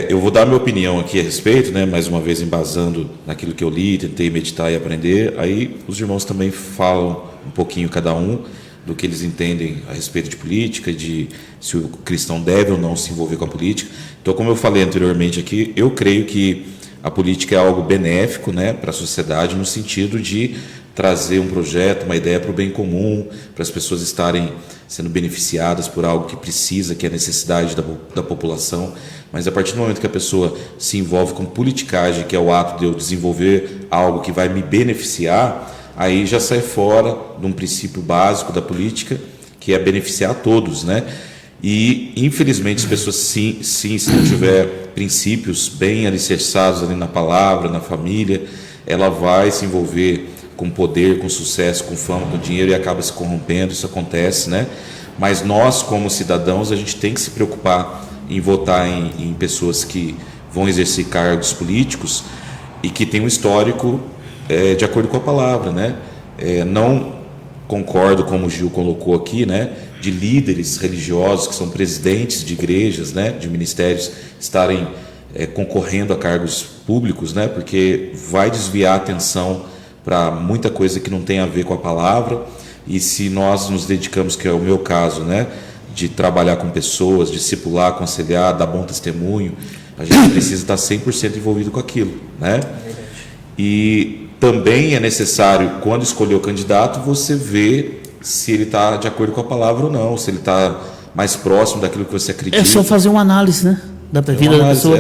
eu vou dar minha opinião aqui a respeito, né? Mais uma vez embasando naquilo que eu li, tentei meditar e aprender. Aí os irmãos também falam um pouquinho cada um do que eles entendem a respeito de política, de se o cristão deve ou não se envolver com a política. Então, como eu falei anteriormente aqui, eu creio que a política é algo benéfico, né, para a sociedade, no sentido de trazer um projeto, uma ideia para o bem comum, para as pessoas estarem sendo beneficiadas por algo que precisa, que é a necessidade da população. Mas a partir do momento que a pessoa se envolve com politicagem, que é o ato de eu desenvolver algo que vai me beneficiar, aí já sai fora de um princípio básico da política, que é beneficiar a todos, né? E, infelizmente, as pessoas, sim, se não tiver princípios bem alicerçados ali na palavra, na família, ela vai se envolver com poder, com sucesso, com fama, com dinheiro e acaba se corrompendo. Isso acontece, né? Mas nós, como cidadãos, a gente tem que se preocupar em votar em pessoas que vão exercer cargos políticos e que têm um histórico de acordo com a palavra, né? Não concordo, como o Gil colocou aqui, né, de líderes religiosos que são presidentes de igrejas, né, de ministérios, estarem concorrendo a cargos públicos, né, porque vai desviar a atenção para muita coisa que não tem a ver com a palavra. E se nós nos dedicamos, que é o meu caso, né, de trabalhar com pessoas, discipular, aconselhar, dar bom testemunho, a gente precisa estar 100% envolvido com aquilo, né? E também é necessário, quando escolher o candidato, você ver se ele está de acordo com a palavra ou não, se ele está mais próximo daquilo que você acredita. É só fazer uma análise, né? Da vida da pessoa.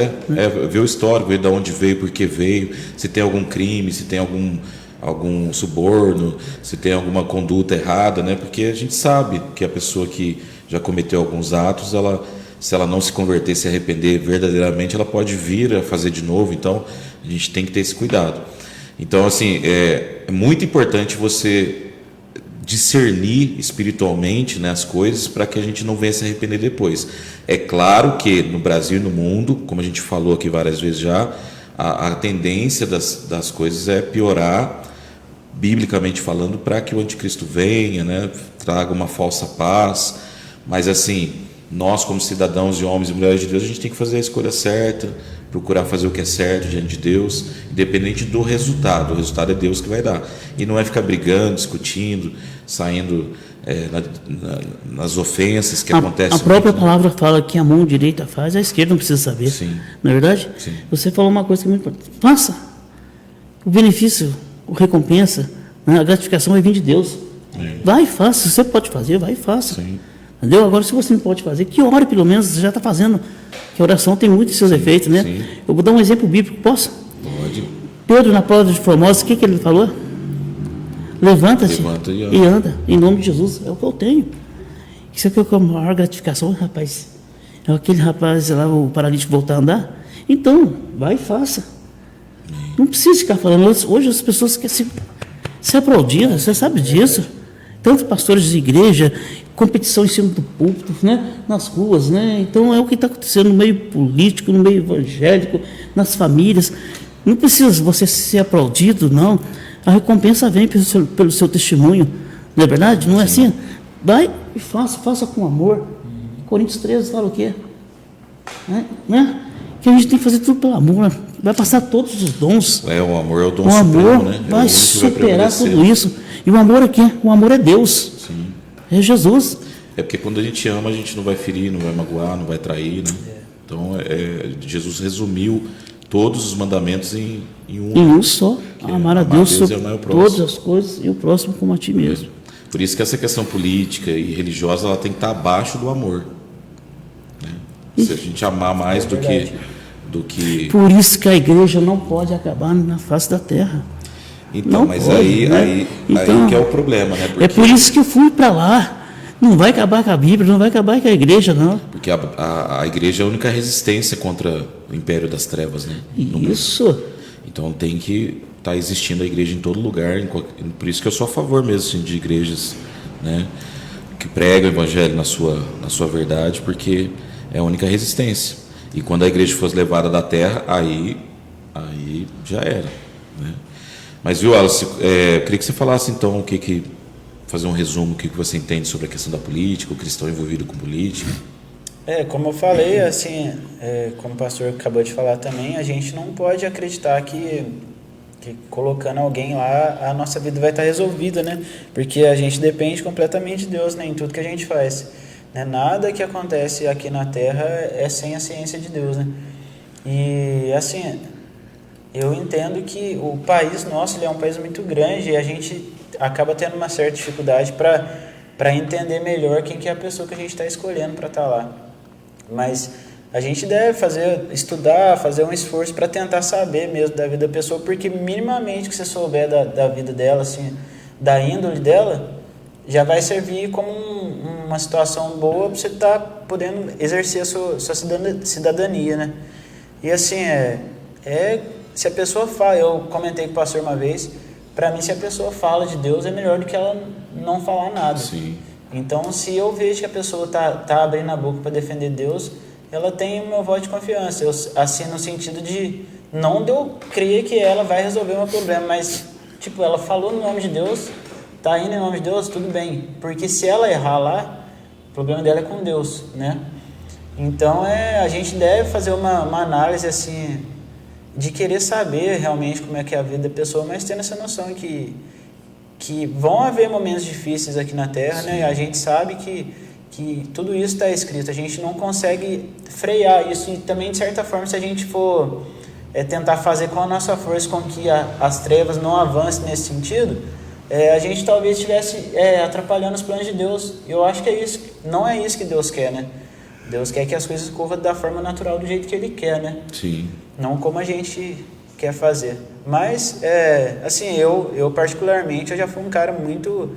Ver o histórico, ver de onde veio, por que veio, se tem algum crime, se tem algum suborno, se tem alguma conduta errada, né? Porque a gente sabe que a pessoa que já cometeu alguns atos, se ela não se converter, se arrepender verdadeiramente, ela pode vir a fazer de novo. Então, a gente tem que ter esse cuidado. Então, assim, é muito importante você discernir espiritualmente, né, as coisas, para que a gente não venha se arrepender depois. É claro que no Brasil e no mundo, como a gente falou aqui várias vezes já, a tendência das coisas é piorar, biblicamente falando, para que o anticristo venha, né, traga uma falsa paz. Mas, assim, nós, como cidadãos e homens e mulheres de Deus, a gente tem que fazer a escolha certa, procurar fazer o que é certo diante de Deus, independente do resultado. O resultado é Deus que vai dar. E não é ficar brigando, discutindo, saindo nas ofensas que acontecem. A própria palavra fala que a mão direita faz, a esquerda não precisa saber. Sim. Não é verdade? Sim. Você falou uma coisa que é muito importante. Faça. O benefício, a recompensa, né, a gratificação vai vir de Deus. Vai e faça. Se você pode fazer, vai e faça. Sim. Entendeu? Agora, se você não pode fazer, que ore pelo menos, você já está fazendo. Que a oração tem muitos seus efeitos, né? Sim. Eu vou dar um exemplo bíblico, posso? Pode. Pedro, na prova de Formosa, o que ele falou? Levanta-se Levanta e anda, em nome de Jesus. É o que eu tenho. Isso aqui é a maior gratificação, rapaz. É aquele rapaz lá, o paralítico, voltar a andar. Então, vai e faça. Não precisa ficar falando. Hoje as pessoas querem ser aplaudidas, você sabe disso. Tanto pastores de igreja, competição em cima do púlpito, né? Nas ruas, né? Então é o que está acontecendo no meio político, no meio evangélico, nas famílias. Não precisa você ser aplaudido, não. A recompensa vem pelo seu testemunho, não é verdade? Não é assim? Vai e faça com amor. Coríntios 13 fala o quê? Né? Que a gente tem que fazer tudo pelo amor. Vai passar todos os dons. O amor é o dom o supremo, amor né? vai superar tudo isso. E o amor é quê? O amor é Deus. Sim. É Jesus. É porque quando a gente ama, a gente não vai ferir, não vai magoar, não vai trair, né? Então, Jesus resumiu todos os mandamentos em um. Em um só. Amar a Deus sobre todas as coisas e o próximo como a ti mesmo. Por isso que essa questão política e religiosa, ela tem que estar abaixo do amor. Né? Se a gente amar mais do que... Por isso que a igreja não pode acabar na face da terra. Então, não mas pode, aí que é o problema, né? Porque... É por isso que eu fui para lá. Não vai acabar com a Bíblia, não vai acabar com a igreja, não. Porque a igreja é a única resistência contra o império das trevas, né? Isso. Então tem que estar existindo a igreja em todo lugar. Por isso que eu sou a favor mesmo assim, de igrejas, né? que prega o evangelho na sua verdade, porque é a única resistência. E quando a igreja fosse levada da terra, aí já era, né? Mas, viu, Wallace, eu queria que você falasse então fazer um resumo, o que você entende sobre a questão da política, o cristão envolvido com política. Como eu falei, assim, como o pastor acabou de falar também, a gente não pode acreditar que colocando alguém lá, a nossa vida vai estar resolvida, né? Porque a gente depende completamente de Deus, né? Em tudo que a gente faz, né? Nada que acontece aqui na Terra é sem a ciência de Deus, né? E, assim, eu entendo que o país nosso, ele é um país muito grande e a gente acaba tendo uma certa dificuldade para entender melhor quem que é a pessoa que a gente está escolhendo para estar lá. Mas a gente deve estudar, fazer um esforço para tentar saber mesmo da vida da pessoa, porque minimamente que você souber da vida dela, assim, da índole dela, já vai servir como uma situação boa para você estar podendo exercer a sua cidadania, né? E assim, se a pessoa fala, eu comentei com o pastor uma vez, para mim, se a pessoa fala de Deus, é melhor do que ela não falar nada. Sim. Então, se eu vejo que a pessoa tá abrindo a boca para defender Deus, ela tem o meu voto de confiança. Assim, no sentido de, não de eu crer que ela vai resolver o meu problema, mas, tipo, ela falou no nome de Deus, tá indo em nome de Deus, tudo bem. Porque se ela errar lá, o problema dela é com Deus, né? Então, a gente deve fazer uma análise, assim, de querer saber realmente como é que é a vida da pessoa, mas tendo essa noção que vão haver momentos difíceis aqui na Terra, né? A gente sabe que tudo isso está escrito, a gente não consegue frear isso, e também, de certa forma, se a gente for tentar fazer com a nossa força com que as trevas não avancem nesse sentido, a gente talvez estivesse atrapalhando os planos de Deus. Eu acho que não é isso que Deus quer, né? Deus quer que as coisas corram da forma natural, do jeito que Ele quer, né? Sim. Não como a gente quer fazer. Mas, assim, eu particularmente, eu já fui um cara muito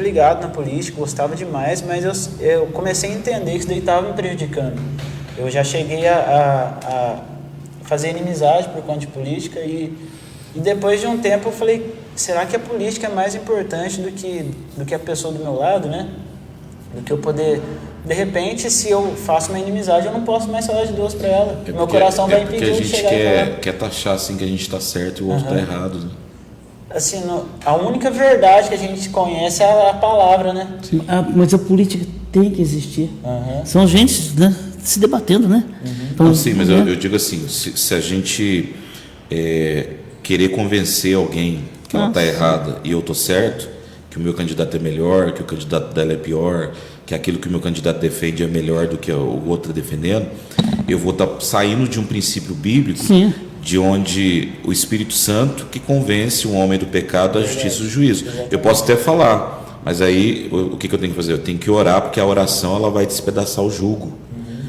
ligado na política, gostava demais, mas eu comecei a entender que isso daí estava me prejudicando. Eu já cheguei a fazer inimizade por conta de política e depois de um tempo eu falei, será que a política é mais importante do que a pessoa do meu lado, né? Do que eu poder... De repente, se eu faço uma inimizade, eu não posso mais falar de Deus para ela. Meu coração vai impedir de chegar e falar. A gente quer taxar assim que a gente está certo e o outro está errado, né? Assim, a única verdade que a gente conhece é a palavra, né? Sim. Mas a política tem que existir. São gente, né, se debatendo, né? Então, sim, mas eu digo assim, se a gente querer convencer alguém que ela está errada e eu estou certo, que o meu candidato é melhor, que o candidato dela é pior, que aquilo que o meu candidato defende é melhor do que o outro defendendo, eu vou estar saindo de um princípio bíblico, sim, de onde o Espírito Santo que convence o homem do pecado, da justiça e do juízo. Eu posso até falar, mas aí o que eu tenho que fazer? Eu tenho que orar, porque a oração ela vai despedaçar o jugo,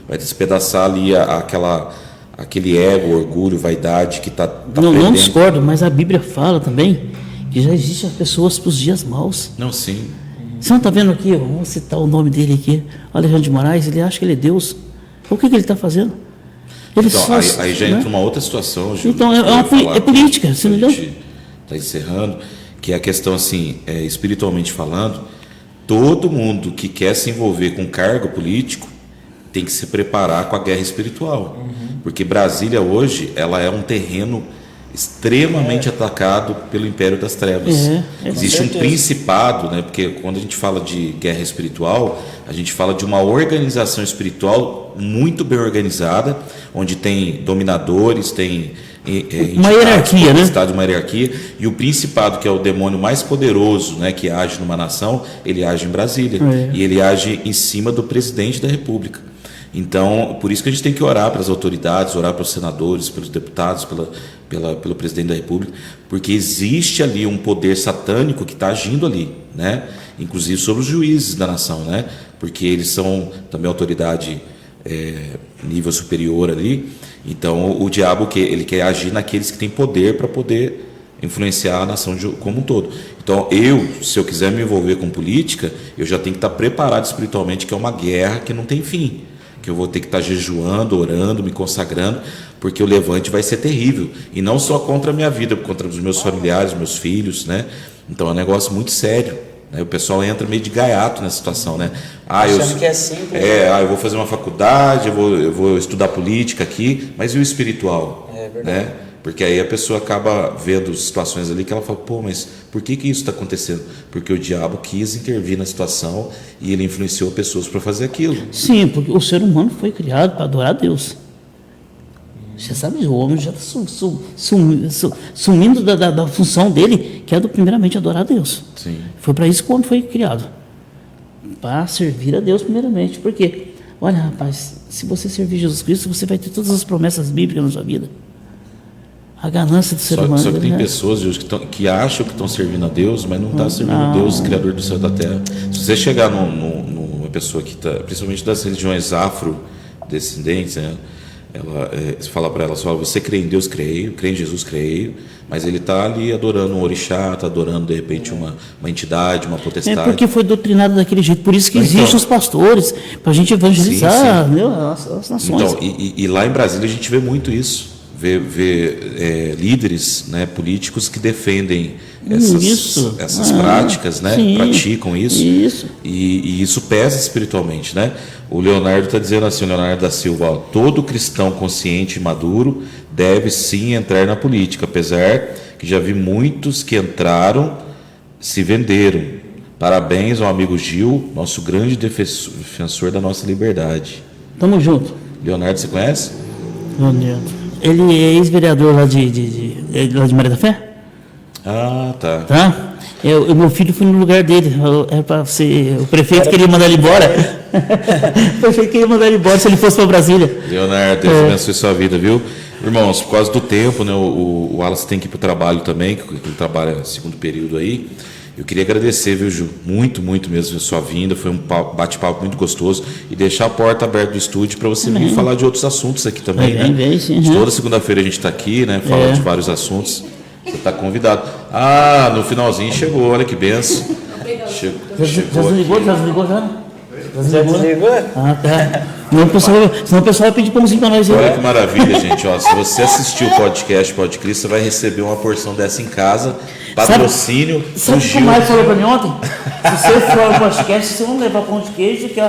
vai despedaçar ali aquele ego, orgulho, vaidade que está não discordo, mas a Bíblia fala também que já existem pessoas para os dias maus. Não, sim. Você não está vendo aqui, vamos citar o nome dele aqui, Alexandre de Moraes, ele acha que ele é Deus. O que ele está fazendo? Ele então, aí já entra uma outra situação, Gil, então, é política, você não está encerrando, que é a questão assim, espiritualmente falando, todo mundo que quer se envolver com cargo político tem que se preparar com a guerra espiritual. Porque Brasília hoje, ela é um terreno extremamente atacado pelo Império das Trevas. Existe um principado, né? Porque quando a gente fala de guerra espiritual, a gente fala de uma organização espiritual muito bem organizada, onde tem dominadores, tem uma hierarquia, né? Uma hierarquia, e o principado, que é o demônio mais poderoso, né, que age numa nação, ele age em Brasília, e ele age em cima do presidente da República. Então, por isso que a gente tem que orar para as autoridades, orar para os senadores, pelos deputados, pelo presidente da República, porque existe ali um poder satânico que está agindo ali, né? Inclusive sobre os juízes da nação, né? Porque eles são também autoridade nível superior ali. Então, o diabo ele quer agir naqueles que têm poder para poder influenciar a nação como um todo. Então, se eu quiser me envolver com política, eu já tenho que estar preparado espiritualmente, que é uma guerra que não tem fim, que eu vou ter que estar jejuando, orando, me consagrando, porque o levante vai ser terrível, e não só contra a minha vida, contra os meus familiares, meus filhos, né? Então é um negócio muito sério, Né? O pessoal entra meio de gaiato nessa situação, né? Achando que é simples. Eu vou fazer uma faculdade, eu vou estudar política aqui, mas e o espiritual? É verdade. Né? Porque aí a pessoa acaba vendo situações ali que ela fala, pô, mas por que isso está acontecendo? Porque o diabo quis intervir na situação e ele influenciou pessoas para fazer aquilo. Sim, porque o ser humano foi criado para adorar a Deus. Você sabe, o homem já está sumindo da função dele, que é primeiramente adorar a Deus. Sim. Foi para isso que o homem foi criado. Para servir a Deus primeiramente. Porque, olha, rapaz, se você servir Jesus Cristo, você vai ter todas as promessas bíblicas na sua vida. A ganância do ser humano. Só que tem pessoas que acham que estão servindo a Deus, mas não está servindo a Deus, Criador do céu e da terra. Se você chegar numa pessoa que está, principalmente das religiões afrodescendentes, né? Você fala para ela só, você crê em Deus, creio, crê em Jesus, creio, mas ele está ali adorando um orixá, está adorando de repente uma entidade, uma potestade. É porque foi doutrinado daquele jeito, por isso que existem os pastores, para a gente evangelizar, sim. As nações. Então, e lá em Brasília a gente vê muito isso, vê líderes, né, políticos que defendem essas práticas, né, praticam isso. E isso pesa espiritualmente, né? O Leonardo está dizendo assim, o Leonardo da Silva, ó, todo cristão consciente e maduro deve sim entrar na política, apesar que já vi muitos que entraram, se venderam. Parabéns ao amigo Gil, nosso grande defensor da nossa liberdade. Tamo junto. Leonardo, você conhece? Leonardo. Ele é ex-vereador lá de Maria da Fé? Ah, tá. Tá? O meu filho foi no lugar dele. Era para ser. O prefeito queria mandar ele embora. O prefeito queria mandar ele embora se ele fosse para Brasília. Leonardo, Deus abençoe sua vida, viu? Irmãos, por causa do tempo, né? O Wallace tem que ir para o trabalho também, que ele trabalha segundo período aí. Eu queria agradecer, viu, Ju? Muito, muito mesmo a sua vinda. Foi um bate-papo muito gostoso. E deixar a porta aberta do estúdio para você vir falar de outros assuntos aqui também, né? Vem, sim. Toda segunda-feira a gente está aqui, né? Falando de vários assuntos. Você está convidado. No finalzinho chegou, olha que benção. Já desligou? Já desligou? Ah, tá. Senão o pessoal vai pedir pãozinho para nós. Olha que maravilha, gente. Ó, se você assistiu o podcast Pode Cristo, você vai receber uma porção dessa em casa. Patrocínio. Sabe o que o Mário falou para mim ontem? Se você for ao podcast, você não levar pão de queijo, que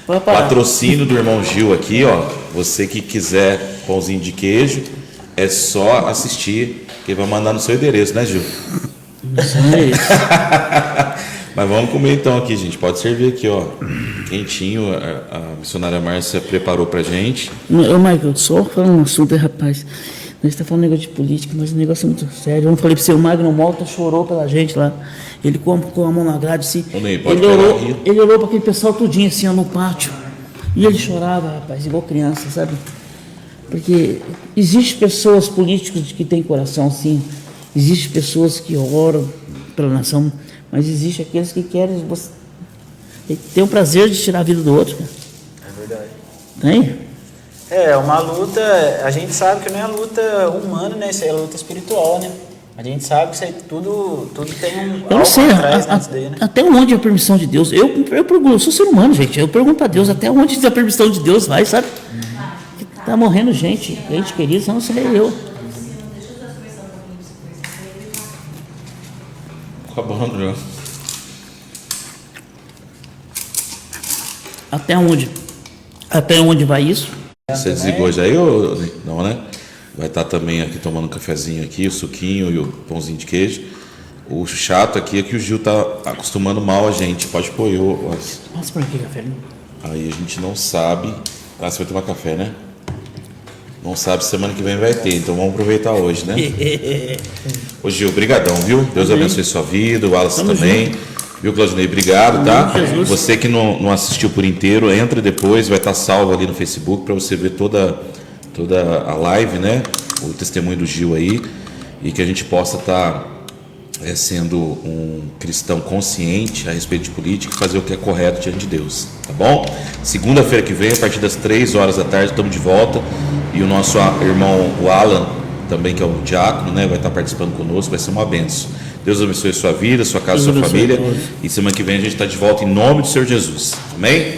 vai parar. Patrocínio do irmão Gil aqui, ó. Você que quiser pãozinho de queijo, é só assistir, que ele vai mandar no seu endereço, né, Gil? Isso é isso. Mas vamos comer então aqui, gente. Pode servir aqui, ó. Quentinho. A missionária Márcia preparou pra gente. Ô, Michael, só falando um assunto aí, rapaz. Nós estamos falando negócio de política, mas o negócio é muito sério. Eu não falei para você, o Magno Malta chorou pela gente lá. Ele com a mão na grade, assim. Ele olhou para aquele pessoal tudinho, assim, ó, no pátio. E ele chorava, rapaz, igual criança, sabe? Porque existem pessoas políticos que têm coração, sim. Existem pessoas que oram pela nação. Mas existe aqueles que querem ter o prazer de tirar a vida do outro. Cara. É verdade. Tem? É uma luta, a gente sabe que não é a luta humana, né? Isso aí é a luta espiritual, né? A gente sabe que isso aí tudo tem eu não sei, atrás disso daí, né? Até onde é a permissão de Deus? Eu sou ser humano, gente. Eu pergunto a Deus até onde a permissão de Deus vai, sabe? Tá morrendo gente querida, senão seria eu. Acabando já. Até onde vai isso? Você desligou já aí ou não, né? Vai estar também aqui tomando um cafezinho aqui, o suquinho e o pãozinho de queijo. O chato aqui é que o Gil tá acostumando mal a gente. Pode pôr eu. Passa por aqui, café. Aí a gente não sabe. Você vai tomar café, né? Não sabe, semana que vem vai ter, então vamos aproveitar hoje, né? Ô Gil, brigadão, viu? Deus abençoe sua vida, o Wallace também. Viu, Claudinei? Obrigado, tá? Você que não assistiu por inteiro, entra depois, vai estar salvo ali no Facebook para você ver toda a live, né? O testemunho do Gil aí. E que a gente possa estar sendo um cristão consciente a respeito de política e fazer o que é correto diante de Deus, tá bom? Segunda-feira que vem, a partir das 3 horas da tarde, estamos de volta. E o nosso irmão, o Alan, também que é o diácono, né, vai estar participando conosco, vai ser uma bênção. Deus abençoe a sua vida, sua casa, sua família. E semana que vem a gente está de volta em nome do Senhor Jesus. Amém?